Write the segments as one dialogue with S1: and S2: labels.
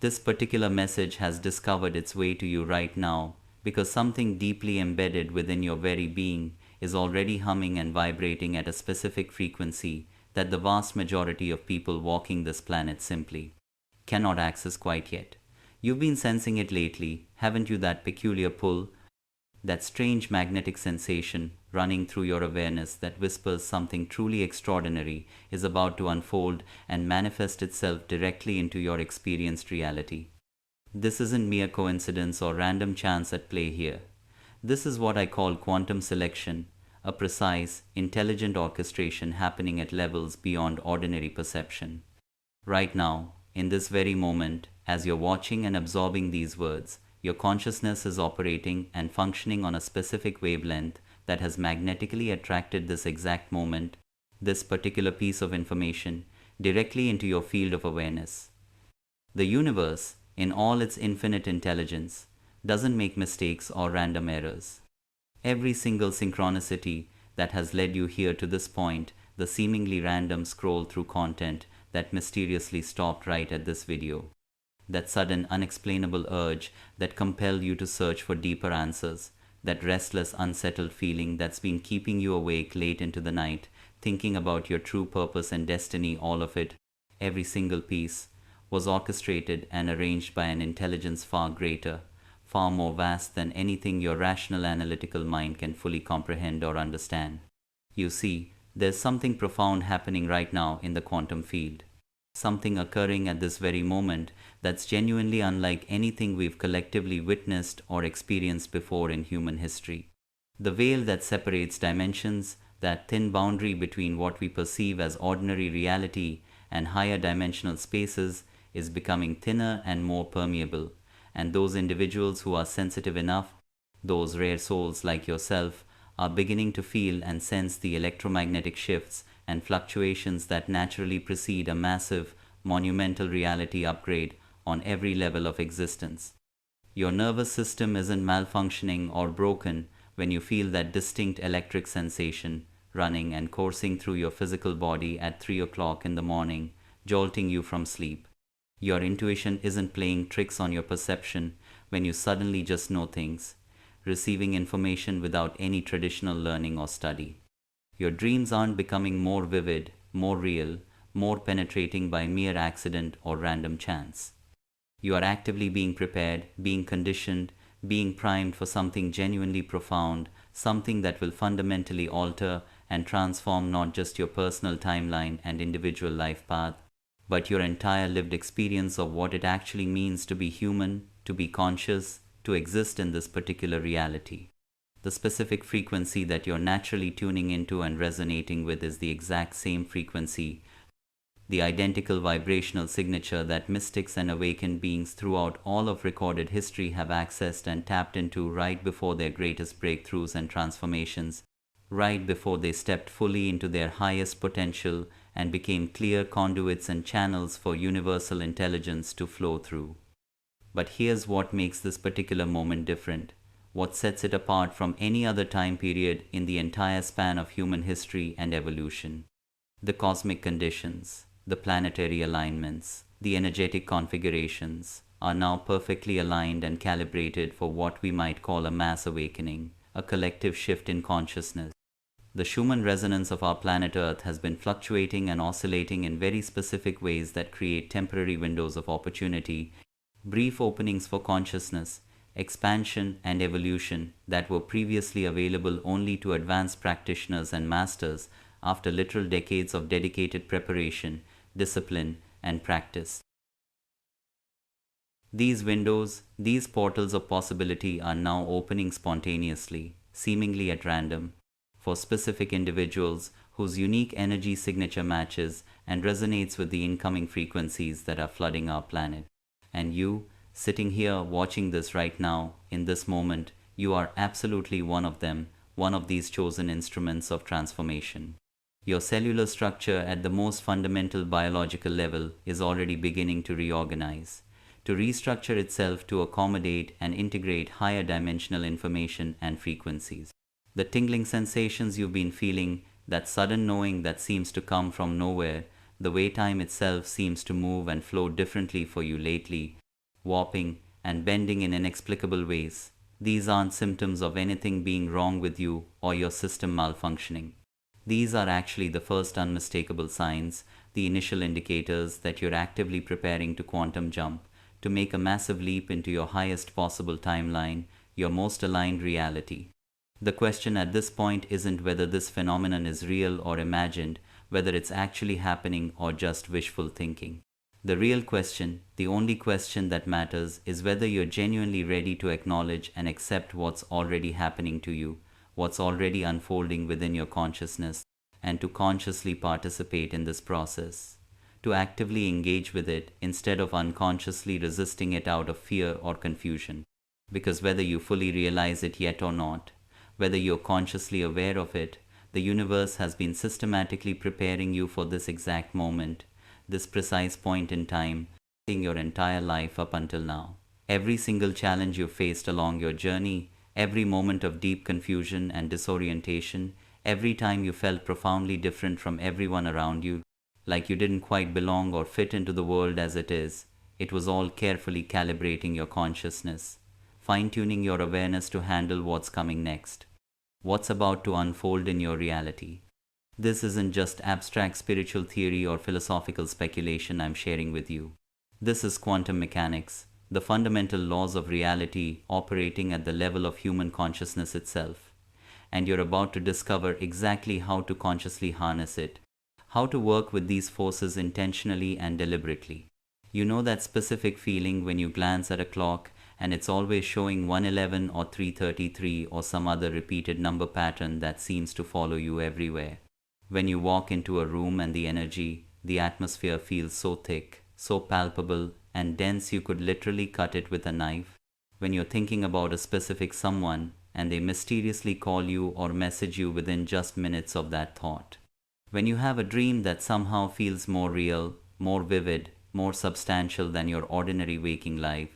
S1: This particular message has discovered its way to you right now because something deeply embedded within your very being is already humming and vibrating at a specific frequency that the vast majority of people walking this planet simply cannot access quite yet. You've been sensing it lately, haven't you? That peculiar pull, that strange magnetic sensation running through your awareness that whispers something truly extraordinary is about to unfold and manifest itself directly into your experienced reality. This isn't mere coincidence or random chance at play here. This is what I call quantum selection, a precise, intelligent orchestration happening at levels beyond ordinary perception. Right now, in this very moment, as you're watching and absorbing these words, your consciousness is operating and functioning on a specific wavelength that has magnetically attracted this exact moment, this particular piece of information, directly into your field of awareness. The universe, in all its infinite intelligence, doesn't make mistakes or random errors. Every single synchronicity that has led you here to this point, the seemingly random scroll through content that mysteriously stopped right at this video, that sudden unexplainable urge that compelled you to search for deeper answers, that restless unsettled feeling that's been keeping you awake late into the night, thinking about your true purpose and destiny, all of it, every single piece, was orchestrated and arranged by an intelligence far greater, far more vast than anything your rational analytical mind can fully comprehend or understand. You see, there's something profound happening right now in the quantum field. Something occurring at this very moment that's genuinely unlike anything we've collectively witnessed or experienced before in human history. The veil that separates dimensions, that thin boundary between what we perceive as ordinary reality and higher dimensional spaces, is becoming thinner and more permeable, and those individuals who are sensitive enough, those rare souls like yourself, are beginning to feel and sense the electromagnetic shifts and fluctuations that naturally precede a massive, monumental reality upgrade on every level of existence. Your nervous system isn't malfunctioning or broken when you feel that distinct electric sensation running and coursing through your physical body at 3 o'clock in the morning, jolting you from sleep. Your intuition isn't playing tricks on your perception when you suddenly just know things, receiving information without any traditional learning or study. Your dreams aren't becoming more vivid, more real, more penetrating by mere accident or random chance. You are actively being prepared, being conditioned, being primed for something genuinely profound, something that will fundamentally alter and transform not just your personal timeline and individual life path, but your entire lived experience of what it actually means to be human, to be conscious, to exist in this particular reality. The specific frequency that you're naturally tuning into and resonating with is the exact same frequency, the identical vibrational signature that mystics and awakened beings throughout all of recorded history have accessed and tapped into right before their greatest breakthroughs and transformations, right before they stepped fully into their highest potential and became clear conduits and channels for universal intelligence to flow through. But here's what makes this particular moment different, what sets it apart from any other time period in the entire span of human history and evolution. The cosmic conditions, the planetary alignments, the energetic configurations are now perfectly aligned and calibrated for what we might call a mass awakening, a collective shift in consciousness. The Schumann resonance of our planet Earth has been fluctuating and oscillating in very specific ways that create temporary windows of opportunity, brief openings for consciousness, expansion and evolution that were previously available only to advanced practitioners and masters after literal decades of dedicated preparation, discipline, and practice. These windows, these portals of possibility are now opening spontaneously, seemingly at random, for specific individuals whose unique energy signature matches and resonates with the incoming frequencies that are flooding our planet. And you, sitting here watching this right now, in this moment, you are absolutely one of them, one of these chosen instruments of transformation. Your cellular structure at the most fundamental biological level is already beginning to reorganize, to restructure itself to accommodate and integrate higher dimensional information and frequencies. The tingling sensations you've been feeling, that sudden knowing that seems to come from nowhere, the way time itself seems to move and flow differently for you lately, warping, and bending in inexplicable ways. These aren't symptoms of anything being wrong with you or your system malfunctioning. These are actually the first unmistakable signs, the initial indicators that you're actively preparing to quantum jump, to make a massive leap into your highest possible timeline, your most aligned reality. The question at this point isn't whether this phenomenon is real or imagined, whether it's actually happening or just wishful thinking. The real question, the only question that matters, is whether you're genuinely ready to acknowledge and accept what's already happening to you, what's already unfolding within your consciousness, and to consciously participate in this process, to actively engage with it instead of unconsciously resisting it out of fear or confusion. Because whether you fully realize it yet or not, whether you're consciously aware of it, the universe has been systematically preparing you for this exact moment, this precise point in time, in your entire life up until now. Every single challenge you faced along your journey, every moment of deep confusion and disorientation, every time you felt profoundly different from everyone around you, like you didn't quite belong or fit into the world as it is, it was all carefully calibrating your consciousness, fine-tuning your awareness to handle what's coming next, what's about to unfold in your reality. This isn't just abstract spiritual theory or philosophical speculation I'm sharing with you. This is quantum mechanics, the fundamental laws of reality operating at the level of human consciousness itself. And you're about to discover exactly how to consciously harness it, how to work with these forces intentionally and deliberately. You know that specific feeling when you glance at a clock and it's always showing 111 or 333 or some other repeated number pattern that seems to follow you everywhere. When you walk into a room and the energy, the atmosphere feels so thick, so palpable and dense you could literally cut it with a knife. When you're thinking about a specific someone and they mysteriously call you or message you within just minutes of that thought. When you have a dream that somehow feels more real, more vivid, more substantial than your ordinary waking life,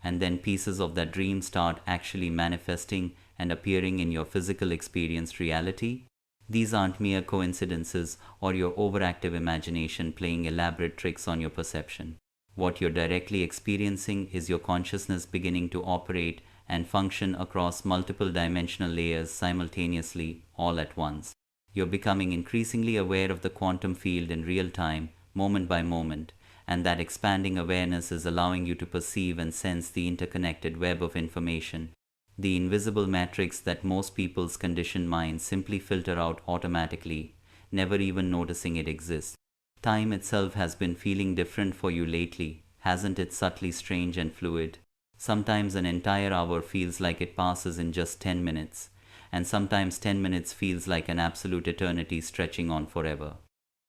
S1: and then pieces of that dream start actually manifesting and appearing in your physical experienced reality. These aren't mere coincidences or your overactive imagination playing elaborate tricks on your perception. What you're directly experiencing is your consciousness beginning to operate and function across multiple dimensional layers simultaneously, all at once. You're becoming increasingly aware of the quantum field in real time, moment by moment, and that expanding awareness is allowing you to perceive and sense the interconnected web of information, the invisible matrix that most people's conditioned minds simply filter out automatically, never even noticing it exists. Time itself has been feeling different for you lately, hasn't it? Subtly strange and fluid. Sometimes an entire hour feels like it passes in just 10 minutes, and sometimes 10 minutes feels like an absolute eternity stretching on forever.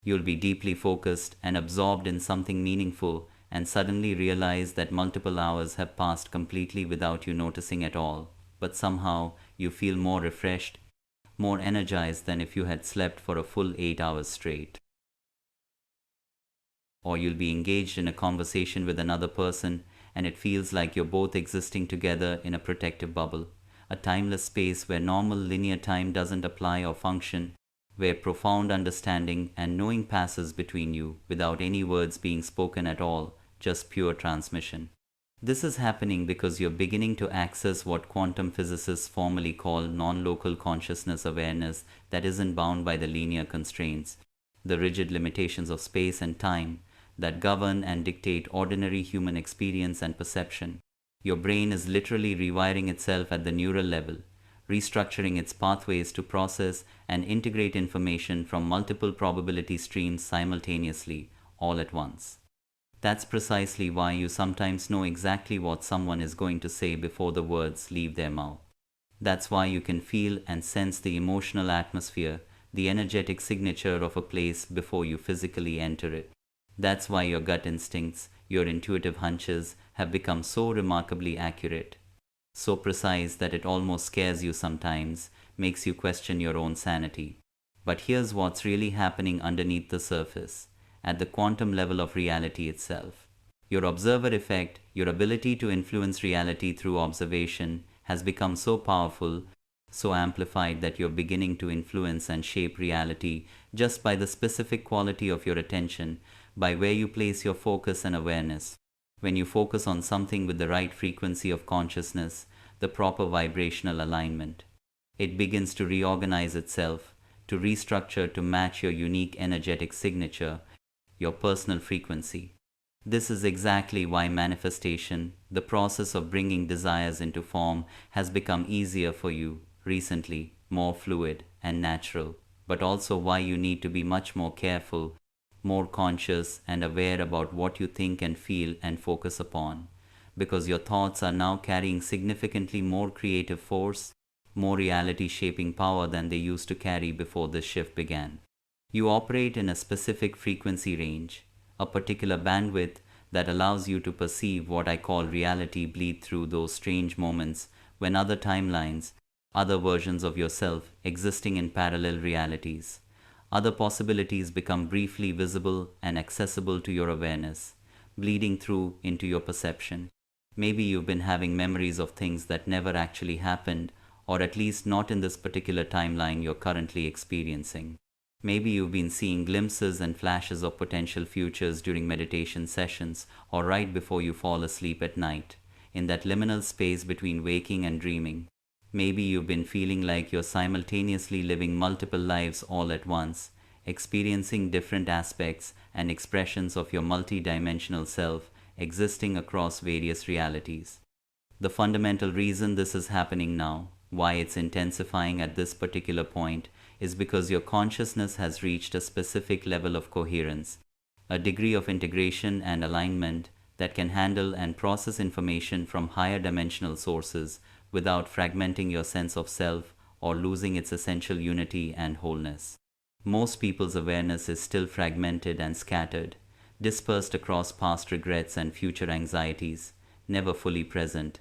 S1: You'll be deeply focused and absorbed in something meaningful and suddenly realize that multiple hours have passed completely without you noticing at all, but somehow you feel more refreshed, more energized than if you had slept for a full 8 hours straight. Or you'll be engaged in a conversation with another person and it feels like you're both existing together in a protective bubble, a timeless space where normal linear time doesn't apply or function, where profound understanding and knowing passes between you without any words being spoken at all, just pure transmission. This is happening because you're beginning to access what quantum physicists formally call non-local consciousness awareness that isn't bound by the linear constraints, the rigid limitations of space and time that govern and dictate ordinary human experience and perception. Your brain is literally rewiring itself at the neural level, restructuring its pathways to process and integrate information from multiple probability streams simultaneously, all at once. That's precisely why you sometimes know exactly what someone is going to say before the words leave their mouth. That's why you can feel and sense the emotional atmosphere, the energetic signature of a place before you physically enter it. That's why your gut instincts, your intuitive hunches, have become so remarkably accurate, so precise that it almost scares you sometimes, makes you question your own sanity. But here's what's really happening underneath the surface, at the quantum level of reality itself. Your observer effect, your ability to influence reality through observation, has become so powerful, so amplified that you're beginning to influence and shape reality just by the specific quality of your attention, by where you place your focus and awareness. When you focus on something with the right frequency of consciousness, the proper vibrational alignment, it begins to reorganize itself, to restructure to match your unique energetic signature, your personal frequency. This is exactly why manifestation, the process of bringing desires into form, has become easier for you recently, more fluid and natural, but also why you need to be much more careful, more conscious and aware about what you think and feel and focus upon, because your thoughts are now carrying significantly more creative force, more reality shaping power than they used to carry before this shift began. You operate in a specific frequency range, a particular bandwidth that allows you to perceive what I call reality bleed through those strange moments when other timelines, other versions of yourself existing in parallel realities, other possibilities become briefly visible and accessible to your awareness, bleeding through into your perception. Maybe you've been having memories of things that never actually happened, or at least not in this particular timeline you're currently experiencing. Maybe you've been seeing glimpses and flashes of potential futures during meditation sessions or right before you fall asleep at night, in that liminal space between waking and dreaming. Maybe you've been feeling like you're simultaneously living multiple lives all at once, experiencing different aspects and expressions of your multi-dimensional self existing across various realities. The fundamental reason this is happening now, why it's intensifying at this particular point, is because your consciousness has reached a specific level of coherence, a degree of integration and alignment that can handle and process information from higher dimensional sources without fragmenting your sense of self or losing its essential unity and wholeness. Most people's awareness is still fragmented and scattered, dispersed across past regrets and future anxieties, never fully present.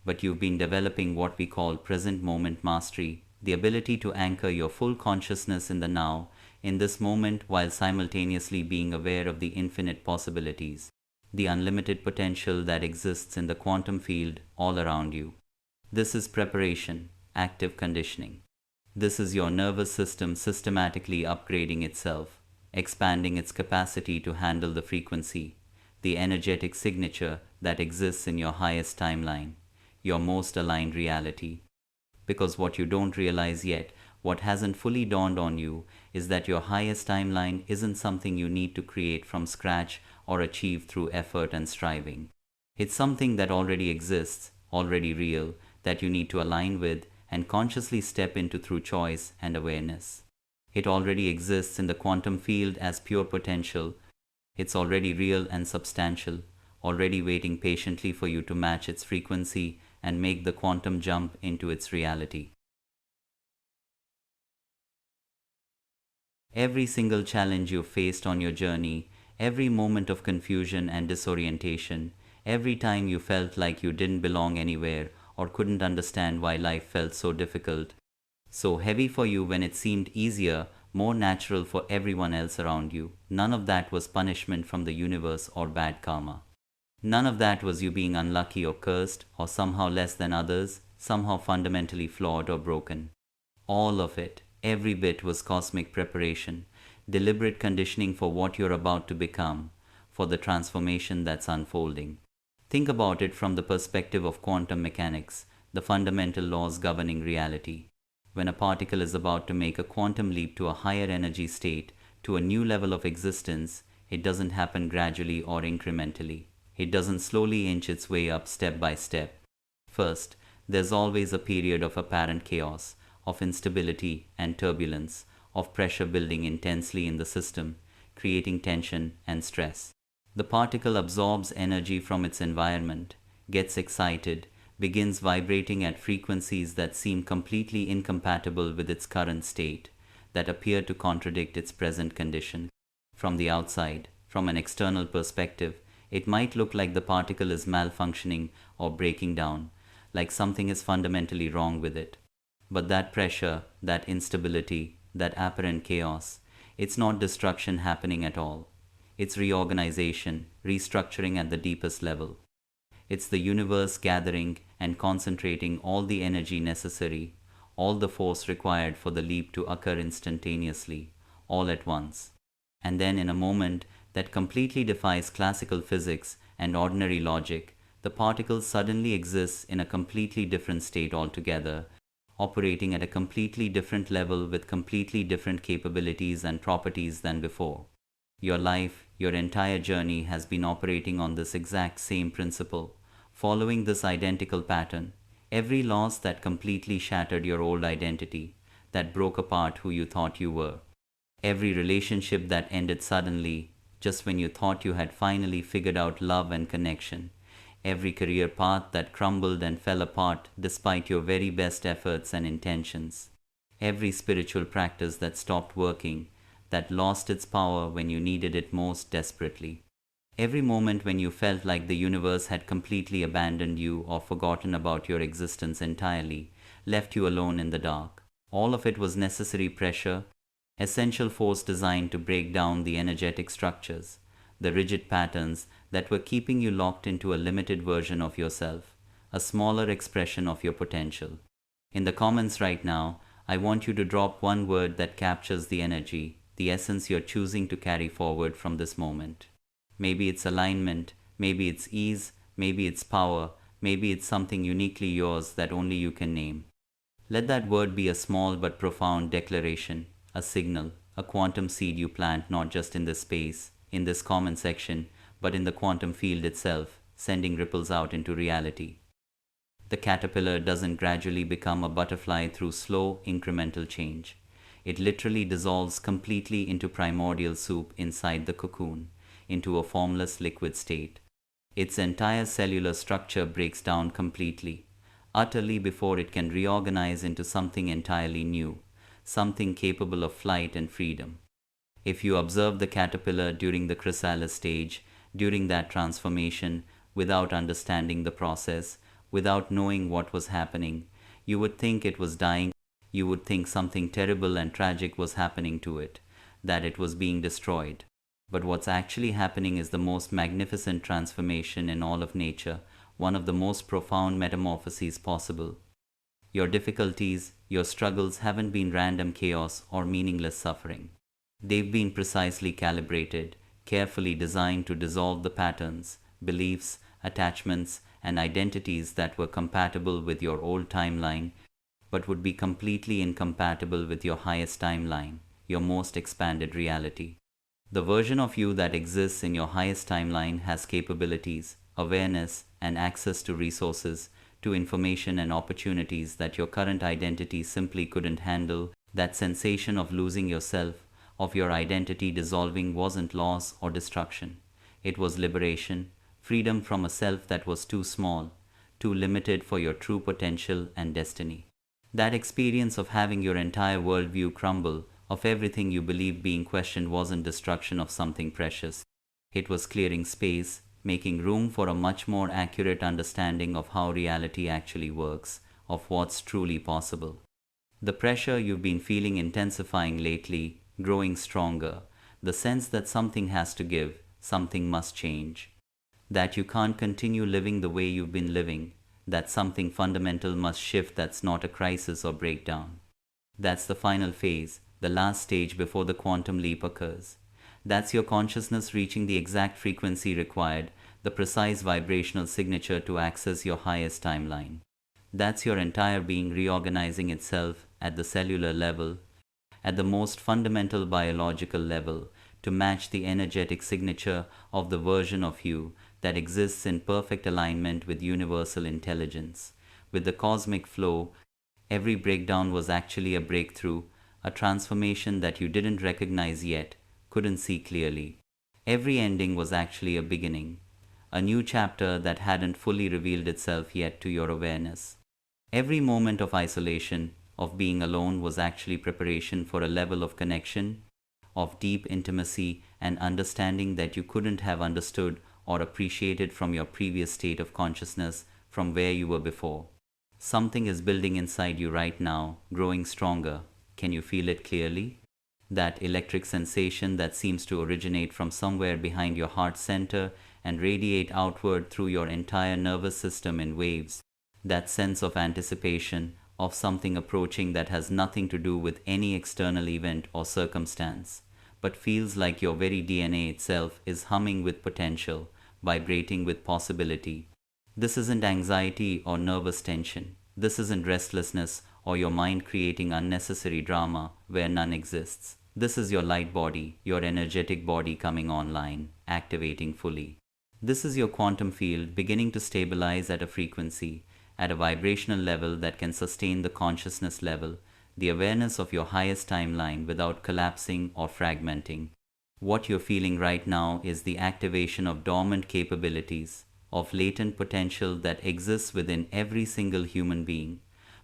S1: But you've been developing what we call present moment mastery, the ability to anchor your full consciousness in the now, in this moment, while simultaneously being aware of the infinite possibilities, the unlimited potential that exists in the quantum field all around you. This is preparation, active conditioning. This is your nervous system systematically upgrading itself, expanding its capacity to handle the frequency, the energetic signature that exists in your highest timeline, your most aligned reality. Because what you don't realize yet, what hasn't fully dawned on you, is that your highest timeline isn't something you need to create from scratch or achieve through effort and striving. It's something that already exists, already real, that you need to align with and consciously step into through choice and awareness. It already exists in the quantum field as pure potential. It's already real and substantial, already waiting patiently for you to match its frequency and make the quantum jump into its reality. Every single challenge you've faced on your journey, every moment of confusion and disorientation, every time you felt like you didn't belong anywhere or couldn't understand why life felt so difficult, so heavy for you when it seemed easier, more natural for everyone else around you, none of that was punishment from the universe or bad karma. None of that was you being unlucky or cursed or somehow less than others, somehow fundamentally flawed or broken. All of it, every bit, was cosmic preparation, deliberate conditioning for what you're about to become, for the transformation that's unfolding. Think about it from the perspective of quantum mechanics, the fundamental laws governing reality. When a particle is about to make a quantum leap to a higher energy state, to a new level of existence, it doesn't happen gradually or incrementally. It doesn't slowly inch its way up step by step. First, there's always a period of apparent chaos, of instability and turbulence, of pressure building intensely in the system, creating tension and stress. The particle absorbs energy from its environment, gets excited, begins vibrating at frequencies that seem completely incompatible with its current state, that appear to contradict its present condition. From the outside, from an external perspective, it might look like the particle is malfunctioning or breaking down, like something is fundamentally wrong with it. But that pressure, that instability, that apparent chaos, it's not destruction happening at all. It's reorganization, restructuring at the deepest level. It's the universe gathering and concentrating all the energy necessary, all the force required for the leap to occur instantaneously, all at once. And then in a moment that completely defies classical physics and ordinary logic, the particle suddenly exists in a completely different state altogether, operating at a completely different level with completely different capabilities and properties than before. Your life, your entire journey has been operating on this exact same principle, following this identical pattern. Every loss that completely shattered your old identity, that broke apart who you thought you were. Every relationship that ended suddenly, just when you thought you had finally figured out love and connection. Every career path that crumbled and fell apart despite your very best efforts and intentions. Every spiritual practice that stopped working, that lost its power when you needed it most desperately. Every moment when you felt like the universe had completely abandoned you or forgotten about your existence entirely, left you alone in the dark. All of it was necessary pressure, essential force designed to break down the energetic structures, the rigid patterns that were keeping you locked into a limited version of yourself, a smaller expression of your potential. In the comments right now, I want you to drop one word that captures the energy, the essence you're choosing to carry forward from this moment. Maybe it's alignment, maybe it's ease, maybe it's power, maybe it's something uniquely yours that only you can name. Let that word be a small but profound declaration, a signal, a quantum seed you plant not just in this space, in this comment section, but in the quantum field itself, sending ripples out into reality. The caterpillar doesn't gradually become a butterfly through slow, incremental change. It literally dissolves completely into primordial soup inside the cocoon, into a formless liquid state. Its entire cellular structure breaks down completely, utterly before it can reorganize into something entirely new, something capable of flight and freedom. If you observe the caterpillar during the chrysalis stage, during that transformation, without understanding the process, without knowing what was happening, you would think it was dying, you would think something terrible and tragic was happening to it, that it was being destroyed. But what's actually happening is the most magnificent transformation in all of nature, one of the most profound metamorphoses possible. Your difficulties, your struggles haven't been random chaos or meaningless suffering. They've been precisely calibrated, carefully designed to dissolve the patterns, beliefs, attachments, and identities that were compatible with your old timeline, but would be completely incompatible with your highest timeline, your most expanded reality. The version of you that exists in your highest timeline has capabilities, awareness, and access to resources, to information and opportunities that your current identity simply couldn't handle. That sensation of losing yourself, of your identity dissolving, wasn't loss or destruction. It was liberation, freedom from a self that was too small, too limited for your true potential and destiny. That experience of having your entire worldview crumble, of everything you believed being questioned, wasn't destruction of something precious. It was clearing space, making room for a much more accurate understanding of how reality actually works, of what's truly possible. The pressure you've been feeling intensifying lately, growing stronger, the sense that something has to give, something must change, that you can't continue living the way you've been living, that something fundamental must shift. That's not a crisis or breakdown. That's the final phase, the last stage before the quantum leap occurs. That's your consciousness reaching the exact frequency required, the precise vibrational signature to access your highest timeline. That's your entire being reorganizing itself at the cellular level, at the most fundamental biological level, to match the energetic signature of the version of you that exists in perfect alignment with universal intelligence, with the cosmic flow. Every breakdown was actually a breakthrough, a transformation that you didn't recognize yet, couldn't see clearly. Every ending was actually a beginning, a new chapter that hadn't fully revealed itself yet to your awareness. Every moment of isolation, of being alone, was actually preparation for a level of connection, of deep intimacy and understanding that you couldn't have understood or appreciated from your previous state of consciousness, from where you were before. Something is building inside you right now, growing stronger. Can you feel it clearly? That electric sensation that seems to originate from somewhere behind your heart center and radiate outward through your entire nervous system in waves. That sense of anticipation, of something approaching that has nothing to do with any external event or circumstance, but feels like your very DNA itself is humming with potential, vibrating with possibility. This isn't anxiety or nervous tension. This isn't restlessness or your mind creating unnecessary drama where none exists. This is your light body, your energetic body coming online, activating fully. This is your quantum field beginning to stabilize at a frequency, at a vibrational level that can sustain the consciousness level, the awareness of your highest timeline without collapsing or fragmenting. What you're feeling right now is the activation of dormant capabilities, of latent potential that exists within every single human being,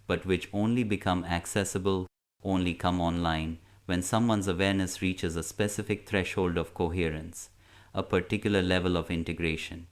S1: but which only become accessible, only come online, when someone's awareness reaches a specific threshold of coherence, a particular level of integration.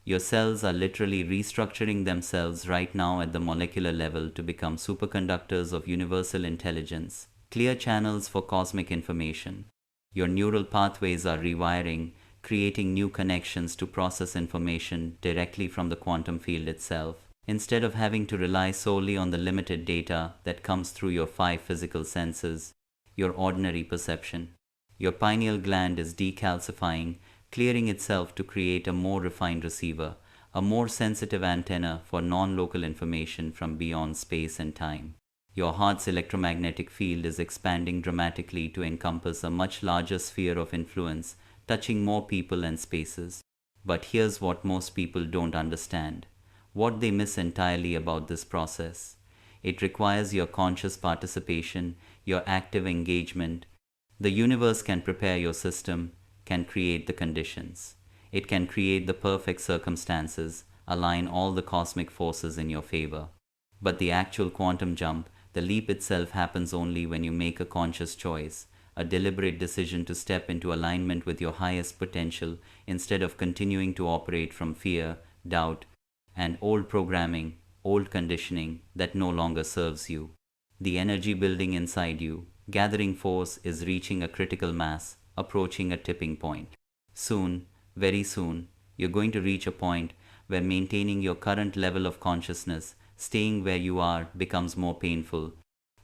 S1: Your cells are literally restructuring themselves right now at the molecular level to become superconductors of universal intelligence, clear channels for cosmic information. Your neural pathways are rewiring, creating new connections to process information directly from the quantum field itself, instead of having to rely solely on the limited data that comes through your five physical senses, your ordinary perception. Your pineal gland is decalcifying, clearing itself to create a more refined receiver, a more sensitive antenna for non-local information from beyond space and time. Your heart's electromagnetic field is expanding dramatically to encompass a much larger sphere of influence, touching more people and spaces. But here's what most people don't understand, what they miss entirely about this process. It requires your conscious participation, your active engagement. The universe can prepare your system, can create the conditions. It can create the perfect circumstances, align all the cosmic forces in your favor. But the actual quantum jump, the leap itself happens only when you make a conscious choice, a deliberate decision to step into alignment with your highest potential instead of continuing to operate from fear, doubt, and old programming, old conditioning that no longer serves you. The energy building inside you, gathering force, is reaching a critical mass, approaching a tipping point. Soon, very soon, you're going to reach a point where maintaining your current level of consciousness, staying where you are, becomes more painful,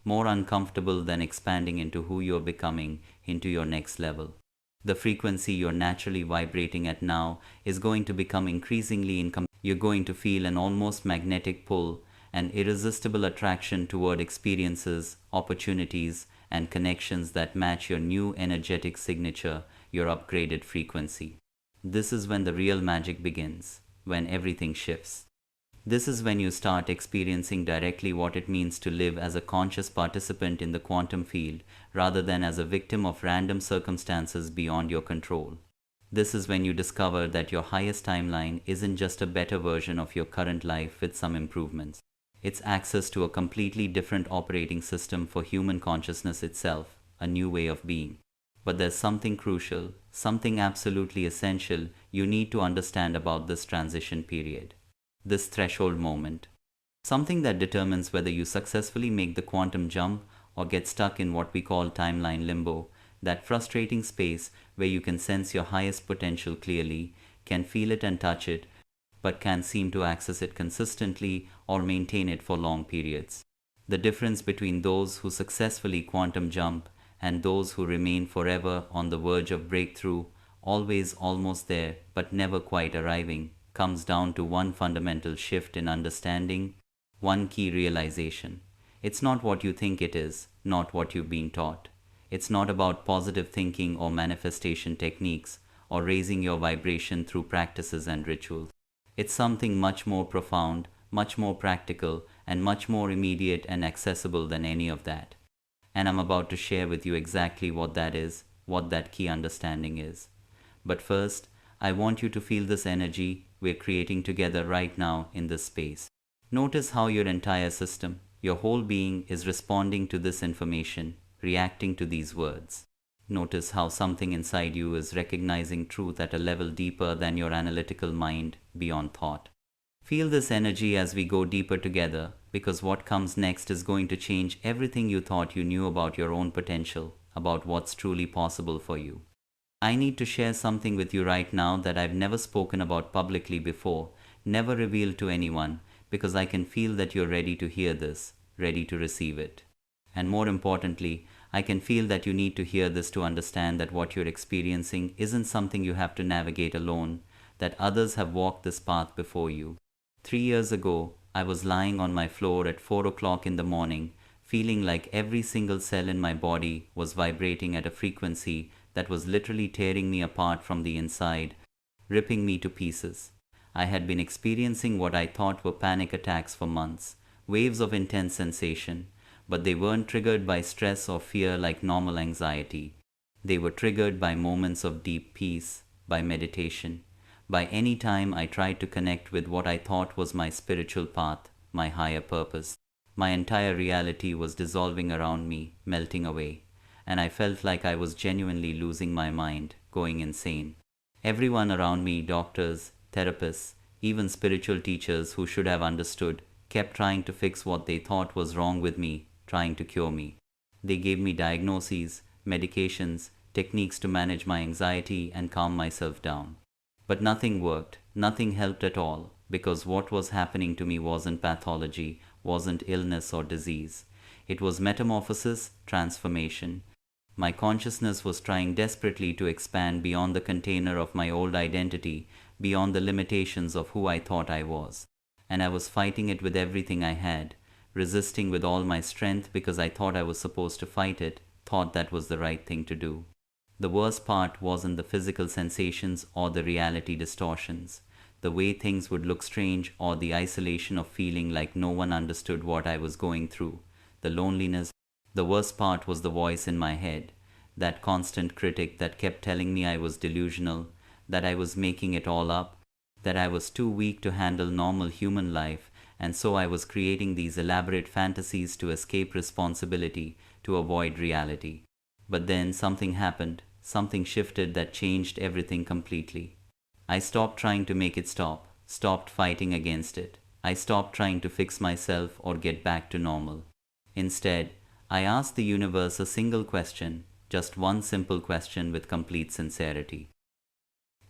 S1: more uncomfortable than expanding into who you're becoming, into your next level. The frequency you're naturally vibrating at now is going to become increasingly you're going to feel an almost magnetic pull, an irresistible attraction toward experiences, opportunities, and connections that match your new energetic signature, your upgraded frequency. This is when the real magic begins, when everything shifts. This is when you start experiencing directly what it means to live as a conscious participant in the quantum field rather than as a victim of random circumstances beyond your control. This is when you discover that your highest timeline isn't just a better version of your current life with some improvements. It's access to a completely different operating system for human consciousness itself, a new way of being. But there's something crucial, something absolutely essential you need to understand about this transition period. This threshold moment. Something that determines whether you successfully make the quantum jump or get stuck in what we call timeline limbo, that frustrating space where you can sense your highest potential clearly, can feel it and touch it, but can't seem to access it consistently or maintain it for long periods. The difference between those who successfully quantum jump and those who remain forever on the verge of breakthrough, always almost there but never quite arriving, comes down to one fundamental shift in understanding, one key realization. It's not what you think it is, not what you've been taught. It's not about positive thinking or manifestation techniques or raising your vibration through practices and rituals. It's something much more profound, much more practical, and much more immediate and accessible than any of that. And I'm about to share with you exactly what that is, what that key understanding is. But first, I want you to feel this energy we're creating together right now in this space. Notice how your entire system, your whole being, is responding to this information, reacting to these words. Notice how something inside you is recognizing truth at a level deeper than your analytical mind, beyond thought. Feel this energy as we go deeper together, because what comes next is going to change everything you thought you knew about your own potential, about what's truly possible for you. I need to share something with you right now that I've never spoken about publicly before, never revealed to anyone, because I can feel that you're ready to hear this, ready to receive it. And more importantly, I can feel that you need to hear this to understand that what you're experiencing isn't something you have to navigate alone, that others have walked this path before you. 3 years ago, I was lying on my floor at 4 o'clock in the morning, feeling like every single cell in my body was vibrating at a frequency that was literally tearing me apart from the inside, ripping me to pieces. I had been experiencing what I thought were panic attacks for months, waves of intense sensation, but they weren't triggered by stress or fear like normal anxiety. They were triggered by moments of deep peace, by meditation, by any time I tried to connect with what I thought was my spiritual path, my higher purpose. My entire reality was dissolving around me, melting away, and I felt like I was genuinely losing my mind, going insane. Everyone around me, doctors, therapists, even spiritual teachers who should have understood, kept trying to fix what they thought was wrong with me, trying to cure me. They gave me diagnoses, medications, techniques to manage my anxiety and calm myself down. But nothing worked, nothing helped at all, because what was happening to me wasn't pathology, wasn't illness or disease. It was metamorphosis, transformation. My consciousness was trying desperately to expand beyond the container of my old identity, beyond the limitations of who I thought I was. And I was fighting it with everything I had, resisting with all my strength because I thought I was supposed to fight it, thought that was the right thing to do. The worst part wasn't the physical sensations or the reality distortions, the way things would look strange or the isolation of feeling like no one understood what I was going through, the loneliness. The worst part was the voice in my head, that constant critic that kept telling me I was delusional, that I was making it all up, that I was too weak to handle normal human life, and so I was creating these elaborate fantasies to escape responsibility, to avoid reality. But then something happened, something shifted that changed everything completely. I stopped trying to make it stop, stopped fighting against it. I stopped trying to fix myself or get back to normal. Instead, I asked the universe a single question, just one simple question with complete sincerity.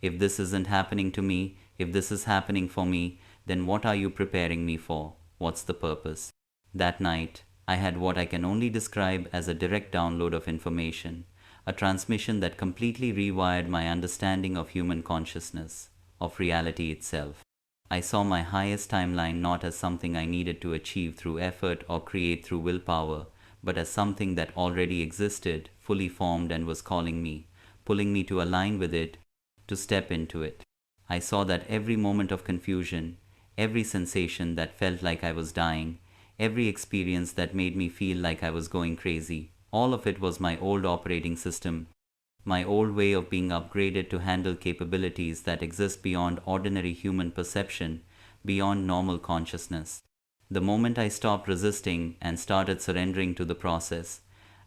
S1: If this isn't happening to me, if this is happening for me, then what are you preparing me for? What's the purpose? That night, I had what I can only describe as a direct download of information, a transmission that completely rewired my understanding of human consciousness, of reality itself. I saw my highest timeline not as something I needed to achieve through effort or create through willpower, but as something that already existed, fully formed, and was calling me, pulling me to align with it, to step into it. I saw that every moment of confusion, every sensation that felt like I was dying, every experience that made me feel like I was going crazy, all of it was my old operating system, my old way of being upgraded to handle capabilities that exist beyond ordinary human perception, beyond normal consciousness. The moment I stopped resisting and started surrendering to the process,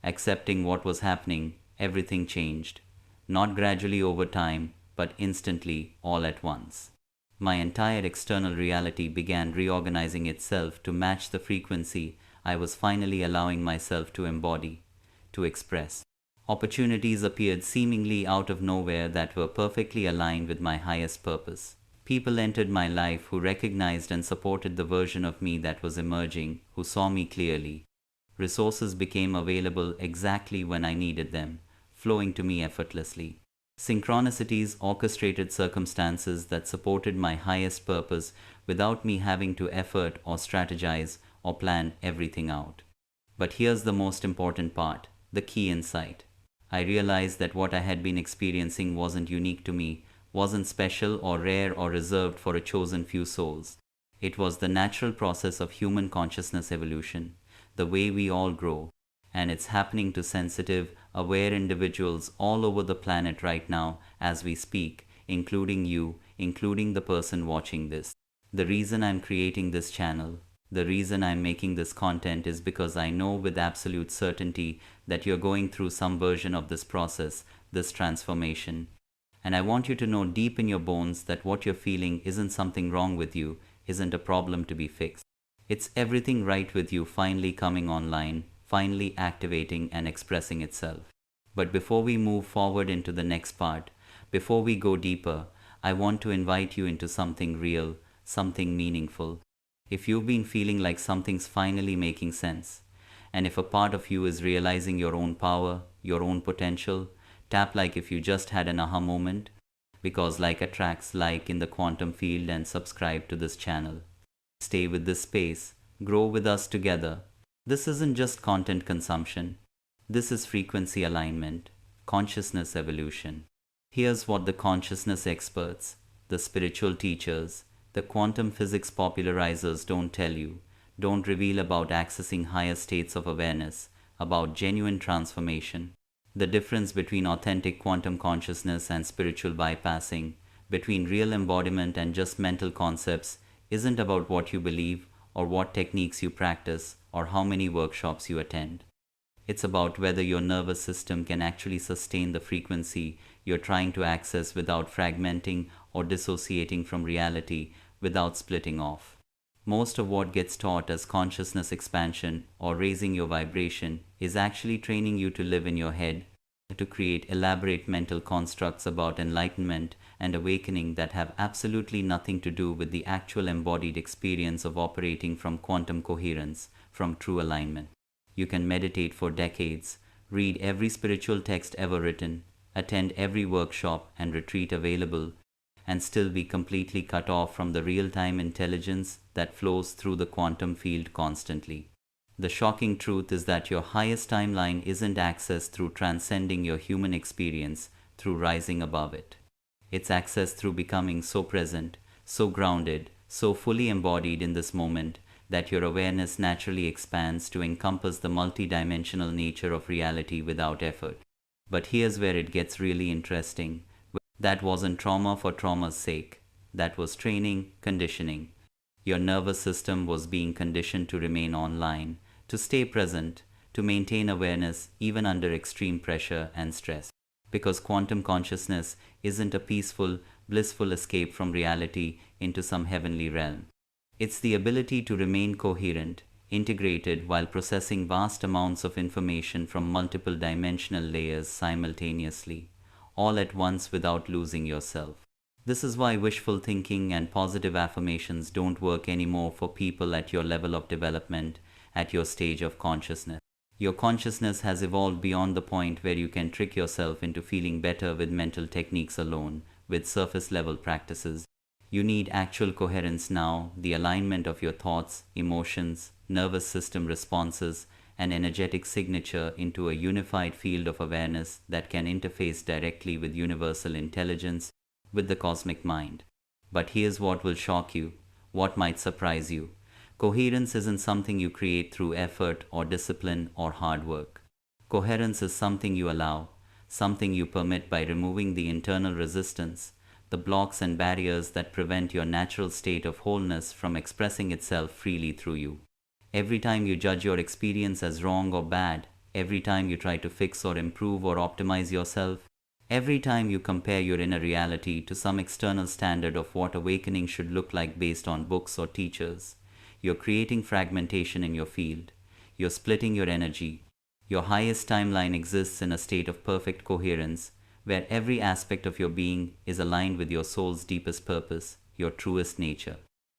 S1: accepting what was happening, everything changed. Not gradually over time, but instantly, all at once. My entire external reality began reorganizing itself to match the frequency I was finally allowing myself to embody, to express. Opportunities appeared seemingly out of nowhere that were perfectly aligned with my highest purpose. People entered my life who recognized and supported the version of me that was emerging, who saw me clearly. Resources became available exactly when I needed them, flowing to me effortlessly. Synchronicities orchestrated circumstances that supported my highest purpose without me having to effort or strategize or plan everything out. But here's the most important part, the key insight. I realized that what I had been experiencing wasn't unique to me, wasn't special or rare or reserved for a chosen few souls. It was the natural process of human consciousness evolution, the way we all grow, and it's happening to sensitive, aware individuals all over the planet right now as we speak, including you, including the person watching this. The reason I'm creating this channel, the reason I'm making this content is because I know with absolute certainty that you're going through some version of this process, this transformation. And I want you to know deep in your bones that what you're feeling isn't something wrong with you, isn't a problem to be fixed. It's everything right with you finally coming online, finally activating and expressing itself. But before we move forward into the next part, before we go deeper, I want to invite you into something real, something meaningful. If you've been feeling like something's finally making sense, and if a part of you is realizing your own power, your own potential, tap like if you just had an aha moment, because like attracts like in the quantum field, and subscribe to this channel. Stay with this space, grow with us together. This isn't just content consumption. This is frequency alignment, consciousness evolution. Here's what the consciousness experts, the spiritual teachers, the quantum physics popularizers don't tell you, don't reveal about accessing higher states of awareness, about genuine transformation. The difference between authentic quantum consciousness and spiritual bypassing, between real embodiment and just mental concepts, isn't about what you believe or what techniques you practice or how many workshops you attend. It's about whether your nervous system can actually sustain the frequency you're trying to access without fragmenting or dissociating from reality, without splitting off. Most of what gets taught as consciousness expansion or raising your vibration is actually training you to live in your head, to create elaborate mental constructs about enlightenment and awakening that have absolutely nothing to do with the actual embodied experience of operating from quantum coherence, from true alignment. You can meditate for decades, read every spiritual text ever written, attend every workshop and retreat available, and still be completely cut off from the real-time intelligence that flows through the quantum field constantly. The shocking truth is that your highest timeline isn't accessed through transcending your human experience, through rising above it. It's accessed through becoming so present, so grounded, so fully embodied in this moment, that your awareness naturally expands to encompass the multidimensional nature of reality without effort. But here's where it gets really interesting. That wasn't trauma for trauma's sake. That was training, conditioning. Your nervous system was being conditioned to remain online, to stay present, to maintain awareness even under extreme pressure and stress. Because quantum consciousness isn't a peaceful, blissful escape from reality into some heavenly realm. It's the ability to remain coherent, integrated while processing vast amounts of information from multiple dimensional layers simultaneously, all at once without losing yourself. This is why wishful thinking and positive affirmations don't work anymore for people at your level of development, at your stage of consciousness. Your consciousness has evolved beyond the point where you can trick yourself into feeling better with mental techniques alone, with surface level practices. You need actual coherence now, the alignment of your thoughts, emotions, nervous system responses, and energetic signature into a unified field of awareness that can interface directly with universal intelligence, with the cosmic mind. But here's what will shock you, what might surprise you. Coherence isn't something you create through effort or discipline or hard work. Coherence is something you allow, something you permit by removing the internal resistance, the blocks and barriers that prevent your natural state of wholeness from expressing itself freely through you. Every time you judge your experience as wrong or bad, every time you try to fix or improve or optimize yourself, every time you compare your inner reality to some external standard of what awakening should look like based on books or teachers, you're creating fragmentation in your field. You're splitting your energy. Your highest timeline exists in a state of perfect coherence, where every aspect of your being is aligned with your soul's deepest purpose, your truest nature.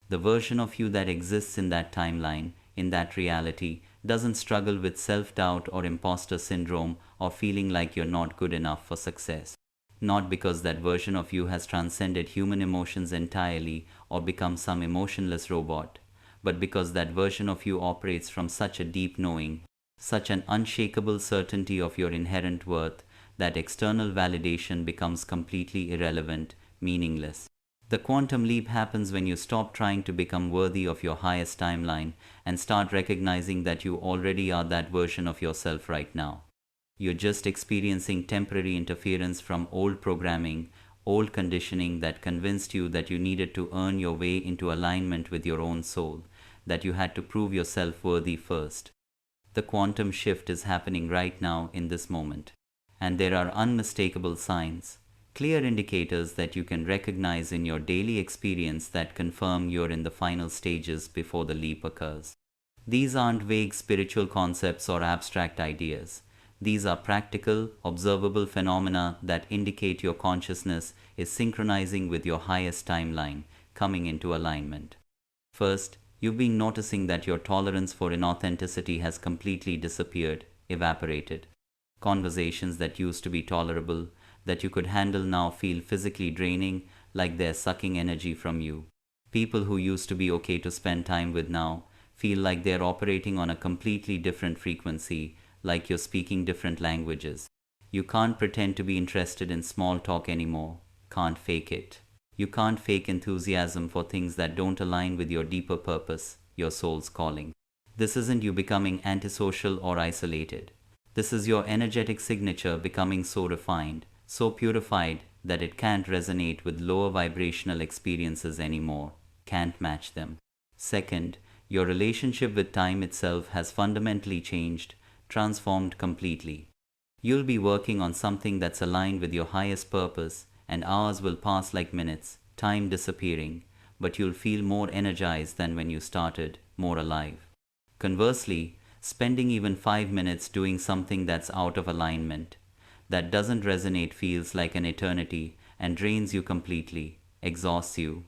S1: The version of you that exists in that timeline, in that reality, doesn't struggle with self-doubt or imposter syndrome or feeling like you're not good enough for success. Not because that version of you has transcended human emotions entirely or become some emotionless robot, but because that version of you operates from such a deep knowing, such an unshakable certainty of your inherent worth, that external validation becomes completely irrelevant, meaningless. The quantum leap happens when you stop trying to become worthy of your highest timeline and start recognizing that you already are that version of yourself right now. You're just experiencing temporary interference from old programming, old conditioning that convinced you that you needed to earn your way into alignment with your own soul, that you had to prove yourself worthy first. The quantum shift is happening right now in this moment. And there are unmistakable signs, clear indicators that you can recognize in your daily experience that confirm you're in the final stages before the leap occurs. These aren't vague spiritual concepts or abstract ideas. These are practical, observable phenomena that indicate your consciousness is synchronizing with your highest timeline, coming into alignment. First, you've been noticing that your tolerance for inauthenticity has completely disappeared, evaporated. Conversations that used to be tolerable, that you could handle now feel physically draining, like they're sucking energy from you. People who used to be okay to spend time with now feel like they're operating on a completely different frequency, like you're speaking different languages. You can't pretend to be interested in small talk anymore. Can't fake it. You can't fake enthusiasm for things that don't align with your deeper purpose, your soul's calling. This isn't you becoming antisocial or isolated. This is your energetic signature becoming so refined, so purified that it can't resonate with lower vibrational experiences anymore, can't match them. Second, your relationship with time itself has fundamentally changed, transformed completely. You'll be working on something that's aligned with your highest purpose, and hours will pass like minutes, time disappearing, but you'll feel more energized than when you started, more alive. Conversely, spending even 5 minutes doing something that's out of alignment, that doesn't resonate, feels like an eternity and drains you completely, exhausts you.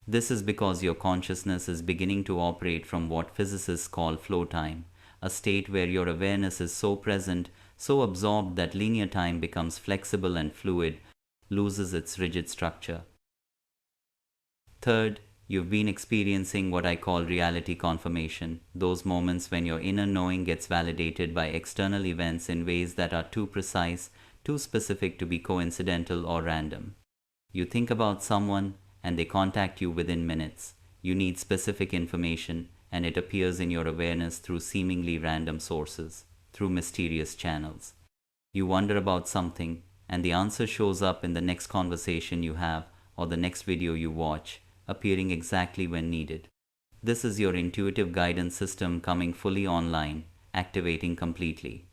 S1: This is because your consciousness is beginning to operate from what physicists call flow time, a state where your awareness is so present, so absorbed that linear time becomes flexible and fluid, loses its rigid structure. Third, you've been experiencing what I call reality confirmation, those moments when your inner knowing gets validated by external events in ways that are too precise, too specific to be coincidental or random. You think about someone and they contact you within minutes. You need specific information and it appears in your awareness through seemingly random sources, through mysterious channels. You wonder about something and the answer shows up in the next conversation you have or the next video you watch, appearing exactly when needed. This is your intuitive guidance system coming fully online, activating completely.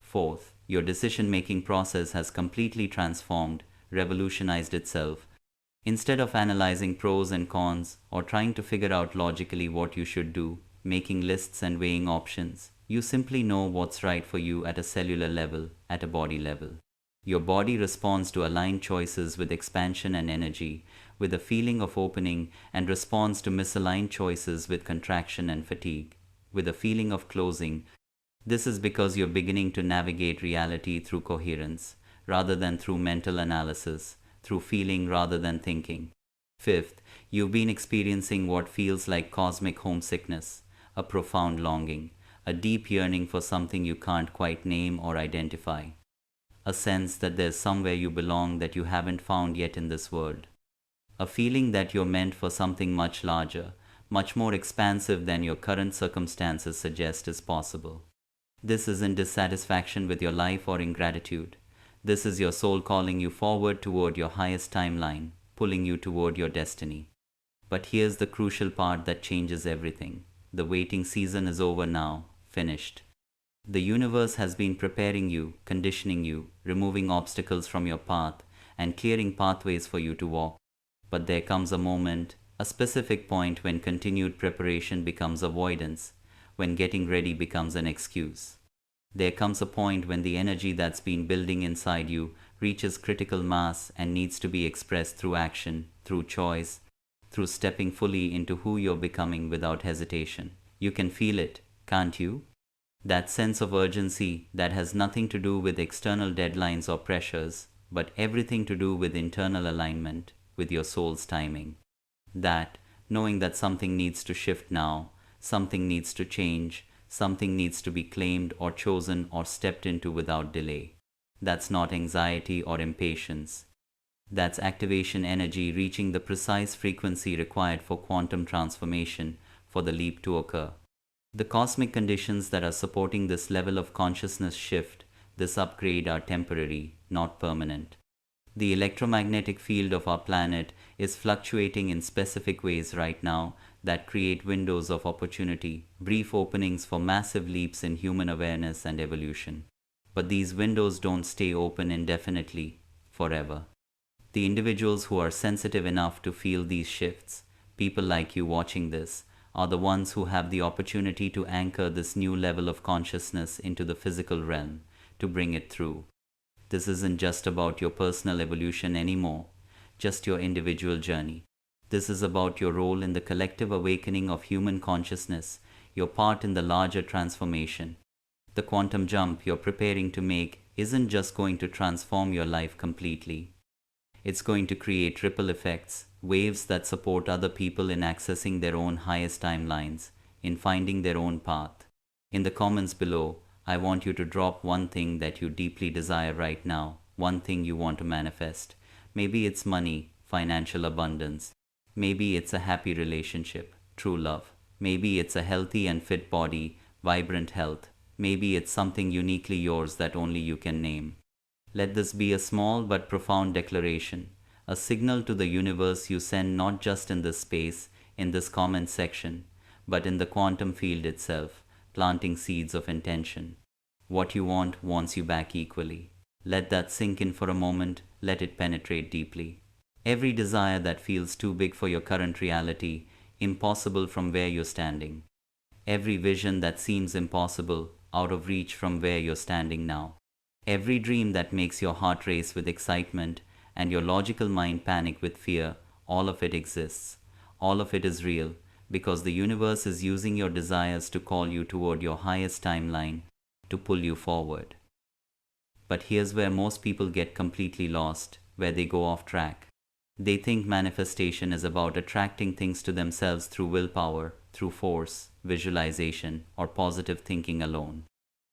S1: Fourth, your decision-making process has completely transformed, revolutionized itself. Instead of analyzing pros and cons or trying to figure out logically what you should do, making lists and weighing options, you simply know what's right for you at a cellular level, at a body level. Your body responds to aligned choices with expansion and energy, with a feeling of opening, and responds to misaligned choices with contraction and fatigue, with a feeling of closing. This is because you're beginning to navigate reality through coherence, rather than through mental analysis, through feeling rather than thinking. Fifth, you've been experiencing what feels like cosmic homesickness, a profound longing, a deep yearning for something you can't quite name or identify. A sense that there's somewhere you belong that you haven't found yet in this world. A feeling that you're meant for something much larger, much more expansive than your current circumstances suggest is possible. This isn't dissatisfaction with your life or ingratitude. This is your soul calling you forward toward your highest timeline, pulling you toward your destiny. But here's the crucial part that changes everything. The waiting season is over now, finished. The universe has been preparing you, conditioning you, removing obstacles from your path, and clearing pathways for you to walk. But there comes a moment, a specific point when continued preparation becomes avoidance, when getting ready becomes an excuse. There comes a point when the energy that's been building inside you reaches critical mass and needs to be expressed through action, through choice, through stepping fully into who you're becoming without hesitation. You can feel it, can't you? That sense of urgency that has nothing to do with external deadlines or pressures, but everything to do with internal alignment, with your soul's timing. That, knowing that something needs to shift now, something needs to change, something needs to be claimed or chosen or stepped into without delay. That's not anxiety or impatience. That's activation energy reaching the precise frequency required for quantum transformation, for the leap to occur. The cosmic conditions that are supporting this level of consciousness shift, this upgrade, are temporary, not permanent. The electromagnetic field of our planet is fluctuating in specific ways right now that create windows of opportunity, brief openings for massive leaps in human awareness and evolution. But these windows don't stay open indefinitely, forever. The individuals who are sensitive enough to feel these shifts, people like you watching this, are the ones who have the opportunity to anchor this new level of consciousness into the physical realm, to bring it through. This isn't just about your personal evolution anymore, just your individual journey. This is about your role in the collective awakening of human consciousness, your part in the larger transformation. The quantum jump you're preparing to make isn't just going to transform your life completely. It's going to create ripple effects, waves that support other people in accessing their own highest timelines, in finding their own path. In the comments below, I want you to drop one thing that you deeply desire right now, one thing you want to manifest. Maybe it's money, financial abundance. Maybe it's a happy relationship, true love. Maybe it's a healthy and fit body, vibrant health. Maybe it's something uniquely yours that only you can name. Let this be a small but profound declaration, a signal to the universe you send not just in this space, in this comment section, but in the quantum field itself, planting seeds of intention. What you want wants you back equally. Let that sink in for a moment, let it penetrate deeply. Every desire that feels too big for your current reality, impossible from where you're standing. Every vision that seems impossible, out of reach from where you're standing now. Every dream that makes your heart race with excitement and your logical mind panic with fear, all of it exists. All of it is real, because the universe is using your desires to call you toward your highest timeline, to pull you forward. But here's where most people get completely lost, where they go off track. They think manifestation is about attracting things to themselves through willpower, through force, visualization, or positive thinking alone.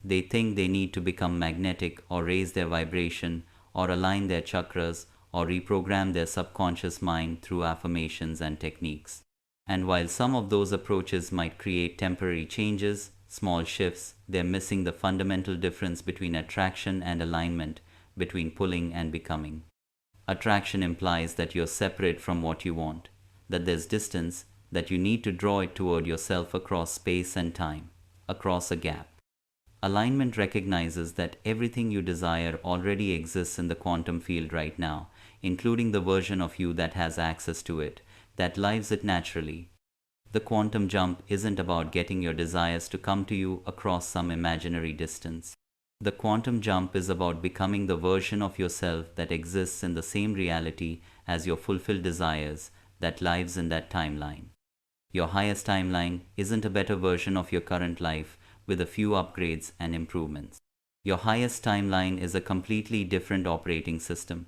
S1: They think they need to become magnetic or raise their vibration or align their chakras or reprogram their subconscious mind through affirmations and techniques. And while some of those approaches might create temporary changes, small shifts, they're missing the fundamental difference between attraction and alignment, between pulling and becoming. Attraction implies that you're separate from what you want, that there's distance, that you need to draw it toward yourself across space and time, across a gap. Alignment recognizes that everything you desire already exists in the quantum field right now, including the version of you that has access to it, that lives it naturally. The quantum jump isn't about getting your desires to come to you across some imaginary distance. The quantum jump is about becoming the version of yourself that exists in the same reality as your fulfilled desires, that lives in that timeline. Your highest timeline isn't a better version of your current life with a few upgrades and improvements. Your highest timeline is a completely different operating system,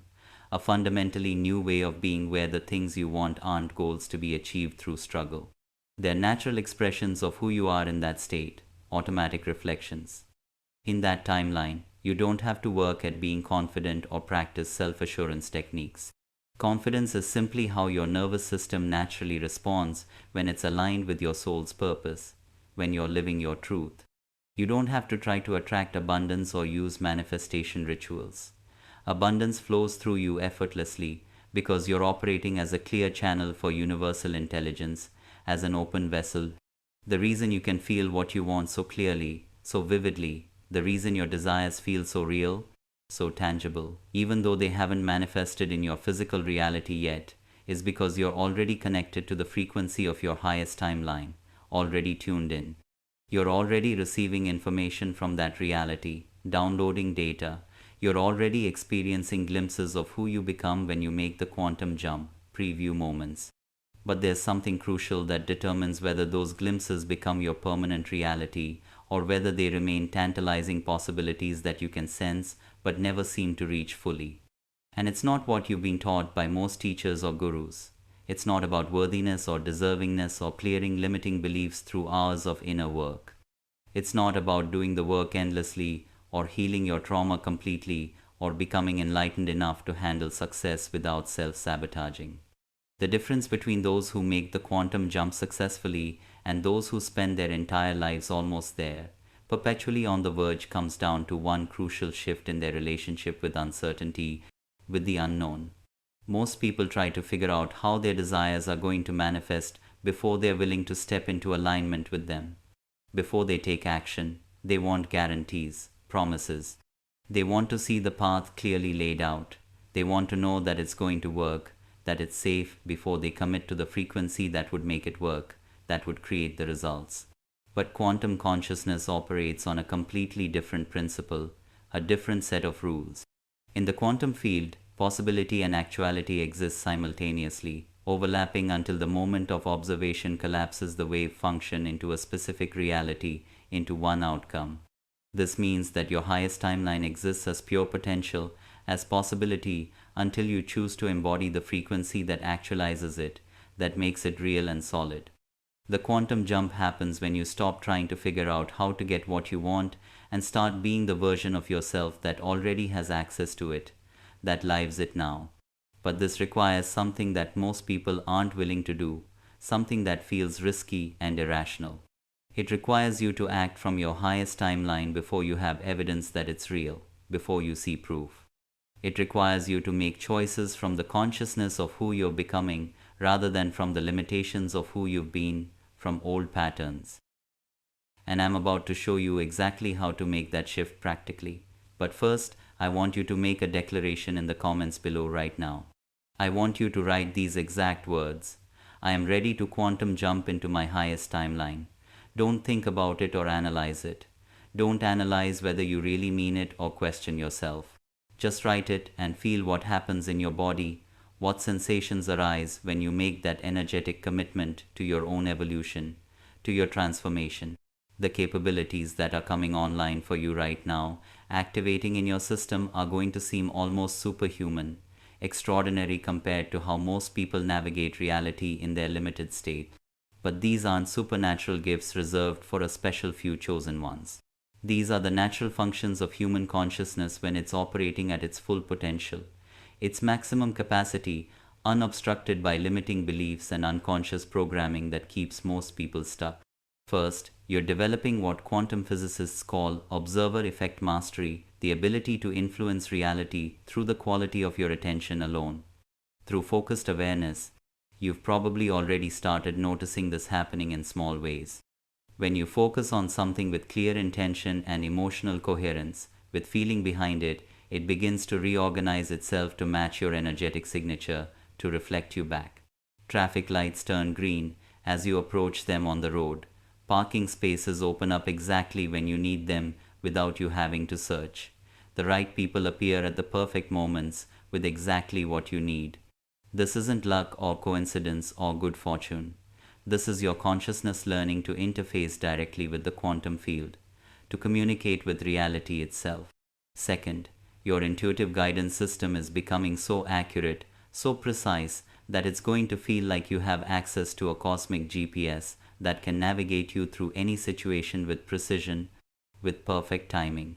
S1: a fundamentally new way of being where the things you want aren't goals to be achieved through struggle. They're natural expressions of who you are in that state, automatic reflections. In that timeline, you don't have to work at being confident or practice self-assurance techniques. Confidence is simply how your nervous system naturally responds when it's aligned with your soul's purpose, when you're living your truth. You don't have to try to attract abundance or use manifestation rituals. Abundance flows through you effortlessly because you're operating as a clear channel for universal intelligence, as an open vessel. The reason you can feel what you want so clearly, so vividly, the reason your desires feel so real, so tangible, even though they haven't manifested in your physical reality yet, is because you're already connected to the frequency of your highest timeline, already tuned in. You're already receiving information from that reality, downloading data. You're already experiencing glimpses of who you become when you make the quantum jump, preview moments. But there's something crucial that determines whether those glimpses become your permanent reality or whether they remain tantalizing possibilities that you can sense but never seem to reach fully. And it's not what you've been taught by most teachers or gurus. It's not about worthiness or deservingness or clearing limiting beliefs through hours of inner work. It's not about doing the work endlessly or healing your trauma completely or becoming enlightened enough to handle success without self-sabotaging. The difference between those who make the quantum jump successfully and those who spend their entire lives almost there, perpetually on the verge, comes down to one crucial shift in their relationship with uncertainty, with the unknown. Most people try to figure out how their desires are going to manifest before they're willing to step into alignment with them. Before they take action, they want guarantees, promises. They want to see the path clearly laid out. They want to know that it's going to work, that it's safe before they commit to the frequency that would make it work, that would create the results. But quantum consciousness operates on a completely different principle, a different set of rules. In the quantum field, possibility and actuality exist simultaneously, overlapping until the moment of observation collapses the wave function into a specific reality, into one outcome. This means that your highest timeline exists as pure potential, as possibility, until you choose to embody the frequency that actualizes it, that makes it real and solid. The quantum jump happens when you stop trying to figure out how to get what you want and start being the version of yourself that already has access to it, that lives it now. But this requires something that most people aren't willing to do, something that feels risky and irrational. It requires you to act from your highest timeline before you have evidence that it's real, before you see proof. It requires you to make choices from the consciousness of who you're becoming rather than from the limitations of who you've been, from old patterns. And I'm about to show you exactly how to make that shift practically. But first, I want you to make a declaration in the comments below right now. I want you to write these exact words. I am ready to quantum jump into my highest timeline. Don't think about it or analyze it. Don't analyze whether you really mean it or question yourself. Just write it and feel what happens in your body, what sensations arise when you make that energetic commitment to your own evolution, to your transformation. The capabilities that are coming online for you right now, activating in your system, are going to seem almost superhuman, extraordinary compared to how most people navigate reality in their limited state. But these aren't supernatural gifts reserved for a special few chosen ones. These are the natural functions of human consciousness when it's operating at its full potential, its maximum capacity, unobstructed by limiting beliefs and unconscious programming that keeps most people stuck. First, you're developing what quantum physicists call observer effect mastery, the ability to influence reality through the quality of your attention alone. Through focused awareness, you've probably already started noticing this happening in small ways. When you focus on something with clear intention and emotional coherence, with feeling behind it, it begins to reorganize itself to match your energetic signature, to reflect you back. Traffic lights turn green as you approach them on the road. Parking spaces open up exactly when you need them without you having to search. The right people appear at the perfect moments with exactly what you need. This isn't luck or coincidence or good fortune. This is your consciousness learning to interface directly with the quantum field, to communicate with reality itself. Second, your intuitive guidance system is becoming so accurate, so precise, that it's going to feel like you have access to a cosmic GPS that can navigate you through any situation with precision, with perfect timing.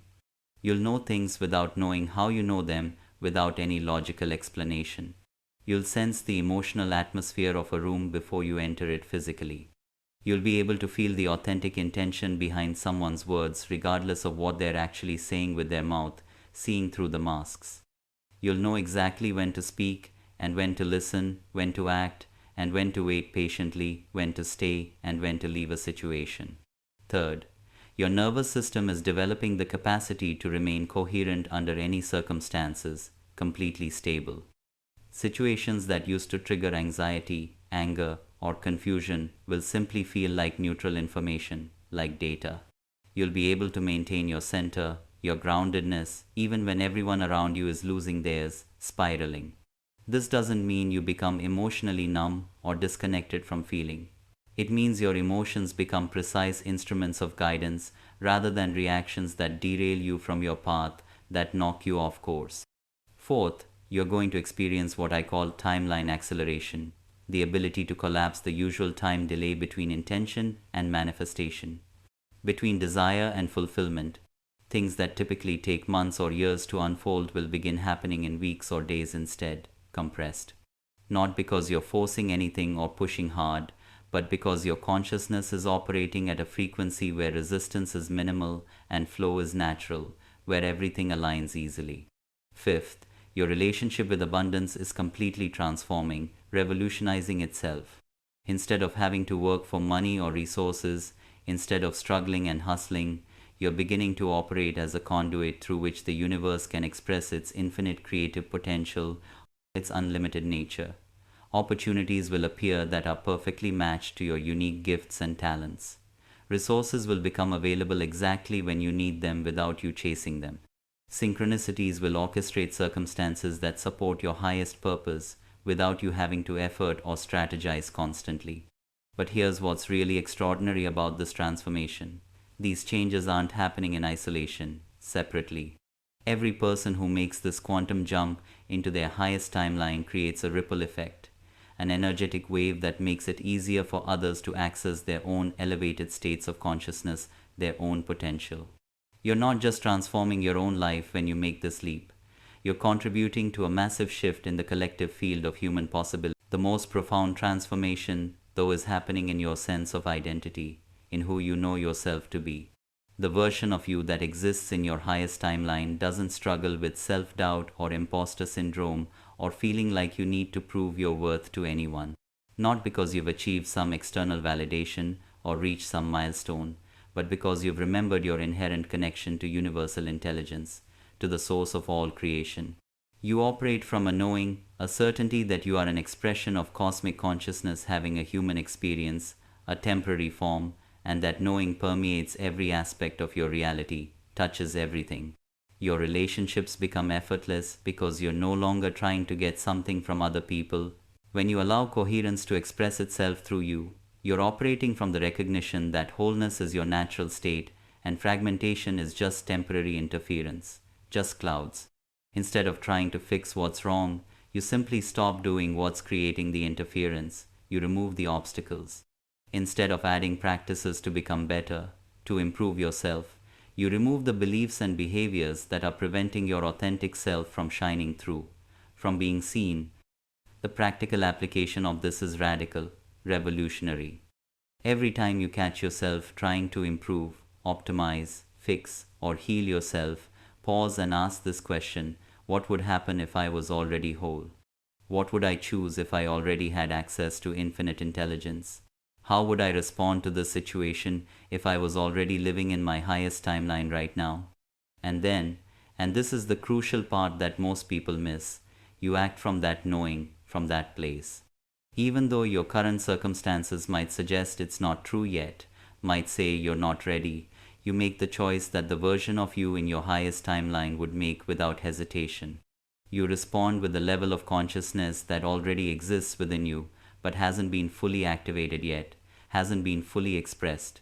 S1: You'll know things without knowing how you know them, without any logical explanation. You'll sense the emotional atmosphere of a room before you enter it physically. You'll be able to feel the authentic intention behind someone's words, regardless of what they're actually saying with their mouth, seeing through the masks. You'll know exactly when to speak and when to listen, when to act, and when to wait patiently, when to stay, and when to leave a situation. Third, your nervous system is developing the capacity to remain coherent under any circumstances, completely stable. Situations that used to trigger anxiety, anger, or confusion will simply feel like neutral information, like data. You'll be able to maintain your center, your groundedness, even when everyone around you is losing theirs, spiraling. This doesn't mean you become emotionally numb or disconnected from feeling. It means your emotions become precise instruments of guidance rather than reactions that derail you from your path, that knock you off course. Fourth, you're going to experience what I call timeline acceleration, the ability to collapse the usual time delay between intention and manifestation, between desire and fulfillment. Things that typically take months or years to unfold will begin happening in weeks or days instead, compressed. Not because you're forcing anything or pushing hard, but because your consciousness is operating at a frequency where resistance is minimal and flow is natural, where everything aligns easily. Fifth, your relationship with abundance is completely transforming, revolutionizing itself. Instead of having to work for money or resources, instead of struggling and hustling, you're beginning to operate as a conduit through which the universe can express its infinite creative potential, its unlimited nature. Opportunities will appear that are perfectly matched to your unique gifts and talents. Resources will become available exactly when you need them without you chasing them. Synchronicities will orchestrate circumstances that support your highest purpose without you having to effort or strategize constantly. But here's what's really extraordinary about this transformation. These changes aren't happening in isolation, separately. Every person who makes this quantum jump into their highest timeline creates a ripple effect, an energetic wave that makes it easier for others to access their own elevated states of consciousness, their own potential. You're not just transforming your own life when you make this leap. You're contributing to a massive shift in the collective field of human possibility. The most profound transformation, though, is happening in your sense of identity, in who you know yourself to be. The version of you that exists in your highest timeline doesn't struggle with self-doubt or imposter syndrome or feeling like you need to prove your worth to anyone. Not because you've achieved some external validation or reached some milestone, but because you've remembered your inherent connection to universal intelligence, to the source of all creation. You operate from a knowing, a certainty that you are an expression of cosmic consciousness having a human experience, a temporary form, and that knowing permeates every aspect of your reality, touches everything. Your relationships become effortless because you're no longer trying to get something from other people. When you allow coherence to express itself through you, you're operating from the recognition that wholeness is your natural state and fragmentation is just temporary interference, just clouds. Instead of trying to fix what's wrong, you simply stop doing what's creating the interference. You remove the obstacles. Instead of adding practices to become better, to improve yourself, you remove the beliefs and behaviors that are preventing your authentic self from shining through, from being seen. The practical application of this is radical, revolutionary. Every time you catch yourself trying to improve, optimize, fix, or heal yourself, pause and ask this question: what would happen if I was already whole? What would I choose if I already had access to infinite intelligence? How would I respond to this situation if I was already living in my highest timeline right now? And then, and this is the crucial part that most people miss, you act from that knowing, from that place. Even though your current circumstances might suggest it's not true yet, might say you're not ready, you make the choice that the version of you in your highest timeline would make without hesitation. You respond with the level of consciousness that already exists within you, but hasn't been fully activated yet, hasn't been fully expressed.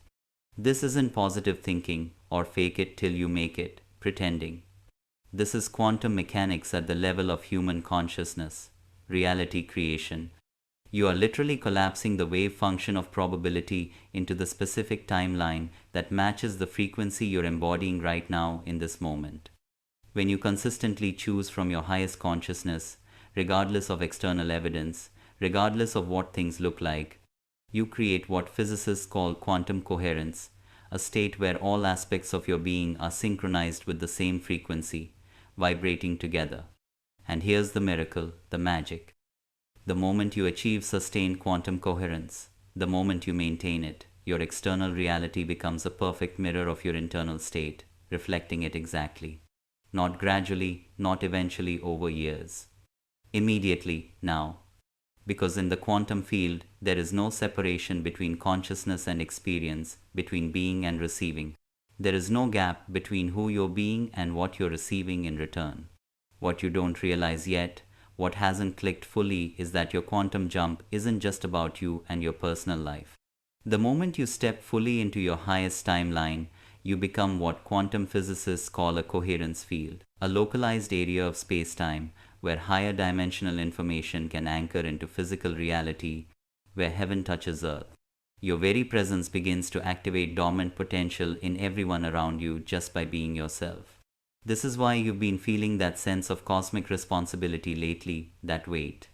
S1: This isn't positive thinking or fake it till you make it, pretending. This is quantum mechanics at the level of human consciousness, reality creation. You are literally collapsing the wave function of probability into the specific timeline that matches the frequency you're embodying right now in this moment. When you consistently choose from your highest consciousness, regardless of external evidence, regardless of what things look like, you create what physicists call quantum coherence, a state where all aspects of your being are synchronized with the same frequency, vibrating together. And here's the miracle, the magic. The moment you achieve sustained quantum coherence, the moment you maintain it, your external reality becomes a perfect mirror of your internal state, reflecting it exactly. Not gradually, not eventually over years. Immediately, now. Because in the quantum field, there is no separation between consciousness and experience, between being and receiving. There is no gap between who you're being and what you're receiving in return. What you don't realize yet, what hasn't clicked fully, is that your quantum jump isn't just about you and your personal life. The moment you step fully into your highest timeline, you become what quantum physicists call a coherence field, a localized area of space-time where higher dimensional information can anchor into physical reality, where heaven touches earth. Your very presence begins to activate dormant potential in everyone around you just by being yourself. This is why you've been feeling that sense of cosmic responsibility lately, that weight.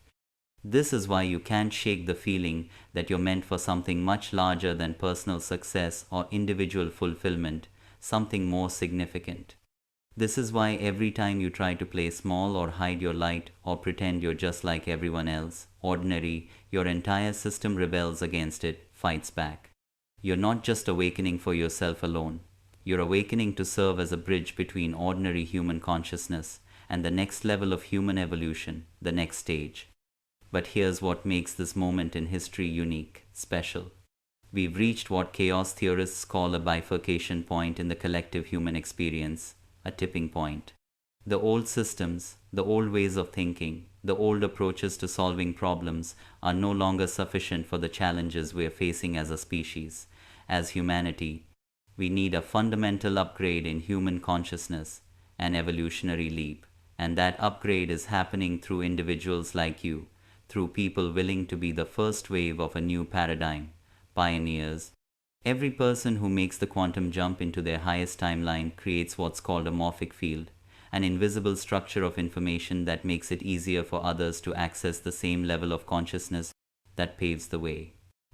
S1: This is why you can't shake the feeling that you're meant for something much larger than personal success or individual fulfillment, something more significant. This is why every time you try to play small or hide your light or pretend you're just like everyone else, ordinary, your entire system rebels against it, fights back. You're not just awakening for yourself alone. You're awakening to serve as a bridge between ordinary human consciousness and the next level of human evolution, the next stage. But here's what makes this moment in history unique, special. We've reached what chaos theorists call a bifurcation point in the collective human experience, a tipping point. The old systems, the old ways of thinking, the old approaches to solving problems are no longer sufficient for the challenges we are facing as a species, as humanity. We need a fundamental upgrade in human consciousness, an evolutionary leap. And that upgrade is happening through individuals like you, through people willing to be the first wave of a new paradigm, pioneers. Every person who makes the quantum jump into their highest timeline creates what's called a morphic field, an invisible structure of information that makes it easier for others to access the same level of consciousness that paves the way.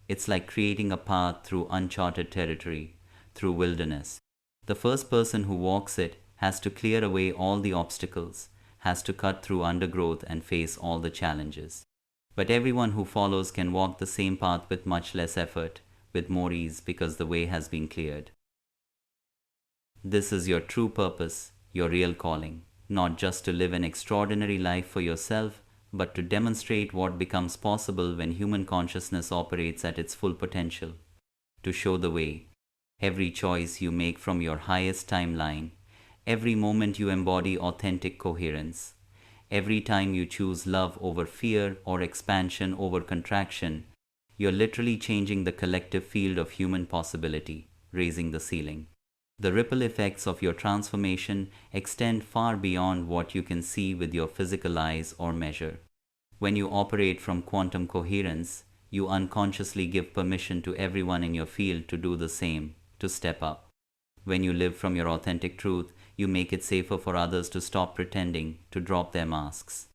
S1: It's like creating a path through uncharted territory, through wilderness. The first person who walks it has to clear away all the obstacles, has to cut through undergrowth and face all the challenges. But everyone who follows can walk the same path with much less effort, with more ease, because the way has been cleared. This is your true purpose, your real calling, not just to live an extraordinary life for yourself, but to demonstrate what becomes possible when human consciousness operates at its full potential. To show the way. Every choice you make from your highest timeline, every moment you embody authentic coherence, every time you choose love over fear or expansion over contraction, you're literally changing the collective field of human possibility, raising the ceiling. The ripple effects of your transformation extend far beyond what you can see with your physical eyes or measure. When you operate from quantum coherence, you unconsciously give permission to everyone in your field to do the same, to step up. When you live from your authentic truth, you make it safer for others to stop pretending, to drop their masks.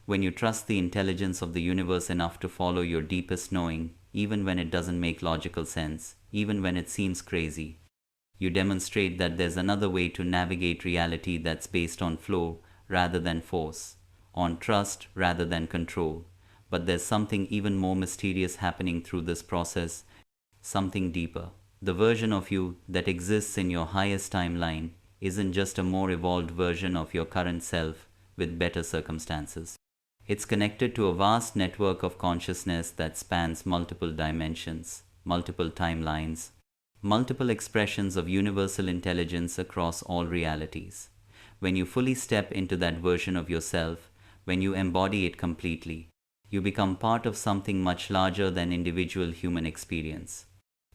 S1: When you trust the intelligence of the universe enough to follow your deepest knowing, even when it doesn't make logical sense, even when it seems crazy, you demonstrate that there's another way to navigate reality that's based on flow rather than force, on trust rather than control. But there's something even more mysterious happening through this process, something deeper. The version of you that exists in your highest timeline isn't just a more evolved version of your current self with better circumstances. It's connected to a vast network of consciousness that spans multiple dimensions, multiple timelines, multiple expressions of universal intelligence across all realities. When you fully step into that version of yourself, when you embody it completely, you become part of something much larger than individual human experience.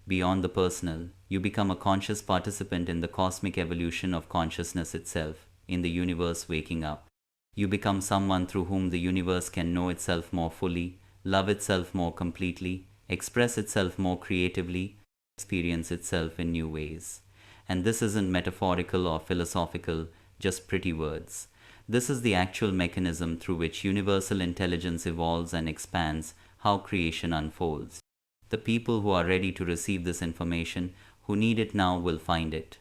S1: Beyond the personal, you become a conscious participant in the cosmic evolution of consciousness itself, in the universe waking up. You become someone through whom the universe can know itself more fully, love itself more completely, express itself more creatively, experience itself in new ways. And this isn't metaphorical or philosophical, just pretty words. This is the actual mechanism through which universal intelligence evolves and expands how creation unfolds. The people who are ready to receive this information, who need it now, will find it.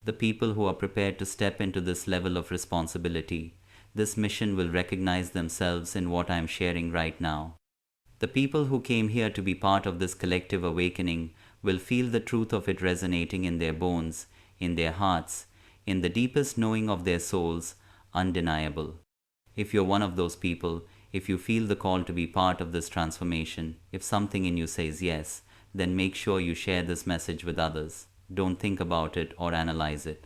S1: The people who are prepared to step into this level of responsibility, this mission, will recognize themselves in what I am sharing right now. The people who came here to be part of this collective awakening will feel the truth of it resonating in their bones, in their hearts, in the deepest knowing of their souls, undeniable. If you're one of those people, if you feel the call to be part of this transformation, if something in you says yes, then make sure you share this message with others. Don't think about it or analyze it.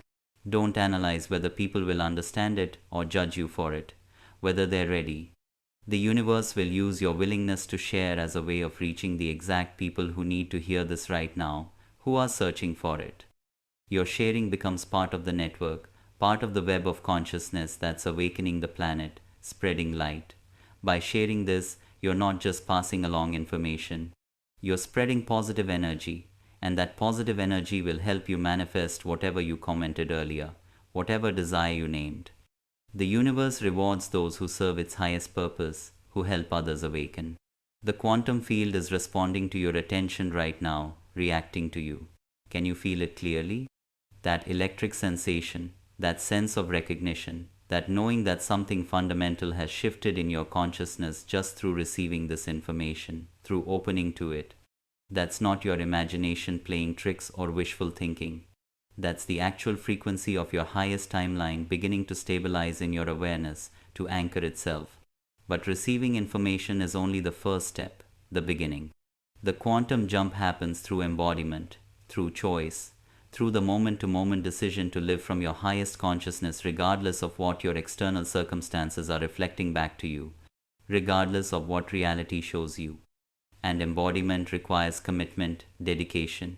S1: Don't analyze whether people will understand it or judge you for it, whether they're ready. The universe will use your willingness to share as a way of reaching the exact people who need to hear this right now, who are searching for it. Your sharing becomes part of the network, part of the web of consciousness that's awakening the planet, spreading light. By sharing this, you're not just passing along information. You're spreading positive energy, and that positive energy will help you manifest whatever you commented earlier, whatever desire you named. The universe rewards those who serve its highest purpose, who help others awaken. The quantum field is responding to your attention right now, reacting to you. Can you feel it clearly? That electric sensation, that sense of recognition, that knowing that something fundamental has shifted in your consciousness just through receiving this information, through opening to it. That's not your imagination playing tricks or wishful thinking. That's the actual frequency of your highest timeline beginning to stabilize in your awareness, to anchor itself. But receiving information is only the first step, the beginning. The quantum jump happens through embodiment, through choice, through the moment-to-moment decision to live from your highest consciousness regardless of what your external circumstances are reflecting back to you, regardless of what reality shows you. And embodiment requires commitment, dedication.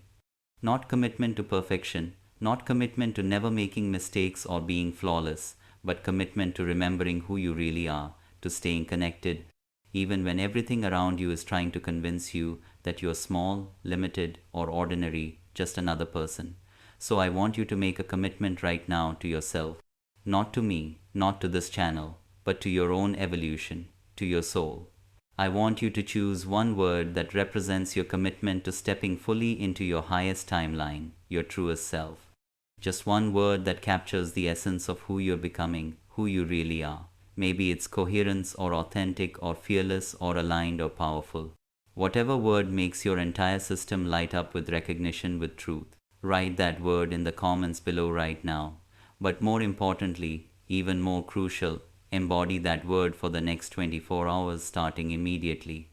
S1: Not commitment to perfection, not commitment to never making mistakes or being flawless, but commitment to remembering who you really are, to staying connected, even when everything around you is trying to convince you that you're small, limited, or ordinary, just another person. So I want you to make a commitment right now to yourself. Not to me, not to this channel, but to your own evolution, to your soul. I want you to choose one word that represents your commitment to stepping fully into your highest timeline, your truest self. Just one word that captures the essence of who you're becoming, who you really are. Maybe it's coherence or authentic or fearless or aligned or powerful. Whatever word makes your entire system light up with recognition, with truth. Write that word in the comments below right now. But more importantly, even more crucial, embody that word for the next 24 hours starting immediately.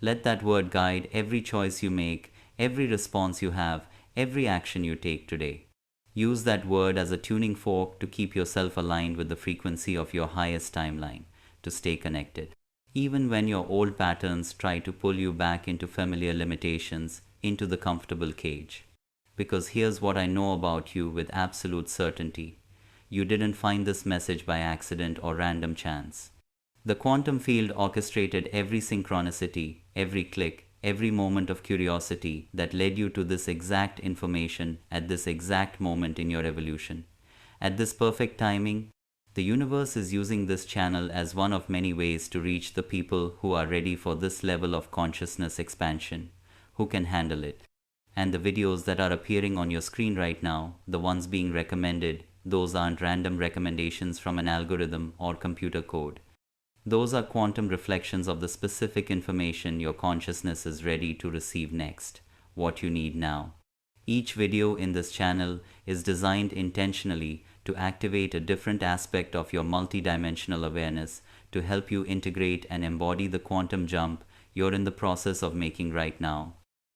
S1: Let that word guide every choice you make, every response you have, every action you take today. Use that word as a tuning fork to keep yourself aligned with the frequency of your highest timeline, to stay connected. Even when your old patterns try to pull you back into familiar limitations, into the comfortable cage. Because here's what I know about you with absolute certainty. You didn't find this message by accident or random chance. The quantum field orchestrated every synchronicity, every click, every moment of curiosity that led you to this exact information at this exact moment in your evolution. At this perfect timing, the universe is using this channel as one of many ways to reach the people who are ready for this level of consciousness expansion, who can handle it. And the videos that are appearing on your screen right now, the ones being recommended, those aren't random recommendations from an algorithm or computer code. Those are quantum reflections of the specific information your consciousness is ready to receive next, what you need now. Each video in this channel is designed intentionally to activate a different aspect of your multidimensional awareness to help you integrate and embody the quantum jump you're in the process of making right now.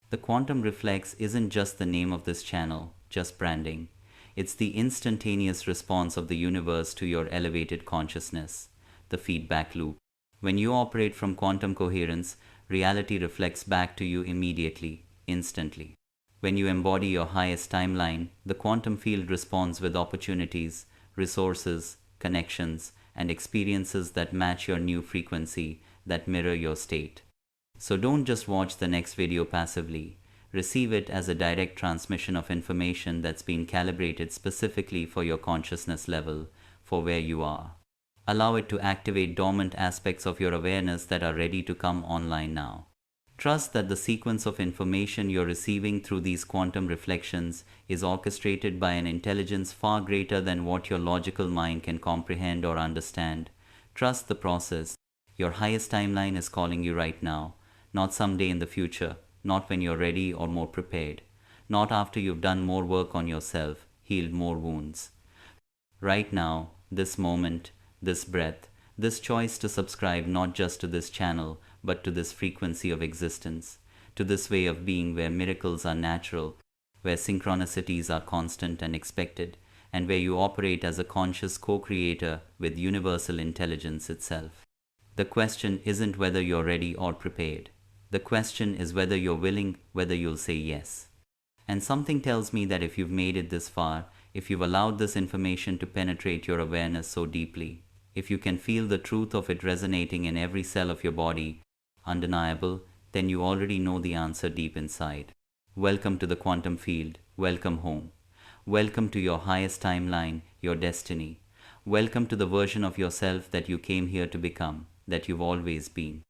S1: The Quantum Reflex isn't just the name of this channel, just branding. It's the instantaneous response of the universe to your elevated consciousness, the feedback loop. When you operate from quantum coherence, reality reflects back to you immediately, instantly. When you embody your highest timeline, the quantum field responds with opportunities, resources, connections, and experiences that match your new frequency, that mirror your state. So don't just watch the next video passively. Receive it as a direct transmission of information that's been calibrated specifically for your consciousness level, for where you are. Allow it to activate dormant aspects of your awareness that are ready to come online now. Trust that the sequence of information you're receiving through these quantum reflections is orchestrated by an intelligence far greater than what your logical mind can comprehend or understand. Trust the process. Your highest timeline is calling you right now, not someday in the future, not when you're ready or more prepared, not after you've done more work on yourself, healed more wounds. Right now, this moment, this breath, this choice to subscribe not just to this channel, but to this frequency of existence, to this way of being where miracles are natural, where synchronicities are constant and expected, and where you operate as a conscious co-creator with universal intelligence itself. The question isn't whether you're ready or prepared. The question is whether you're willing, whether you'll say yes. And something tells me that if you've made it this far, if you've allowed this information to penetrate your awareness so deeply, if you can feel the truth of it resonating in every cell of your body, undeniable, then you already know the answer deep inside. Welcome to the quantum field. Welcome home. Welcome to your highest timeline, your destiny. Welcome to the version of yourself that you came here to become, that you've always been.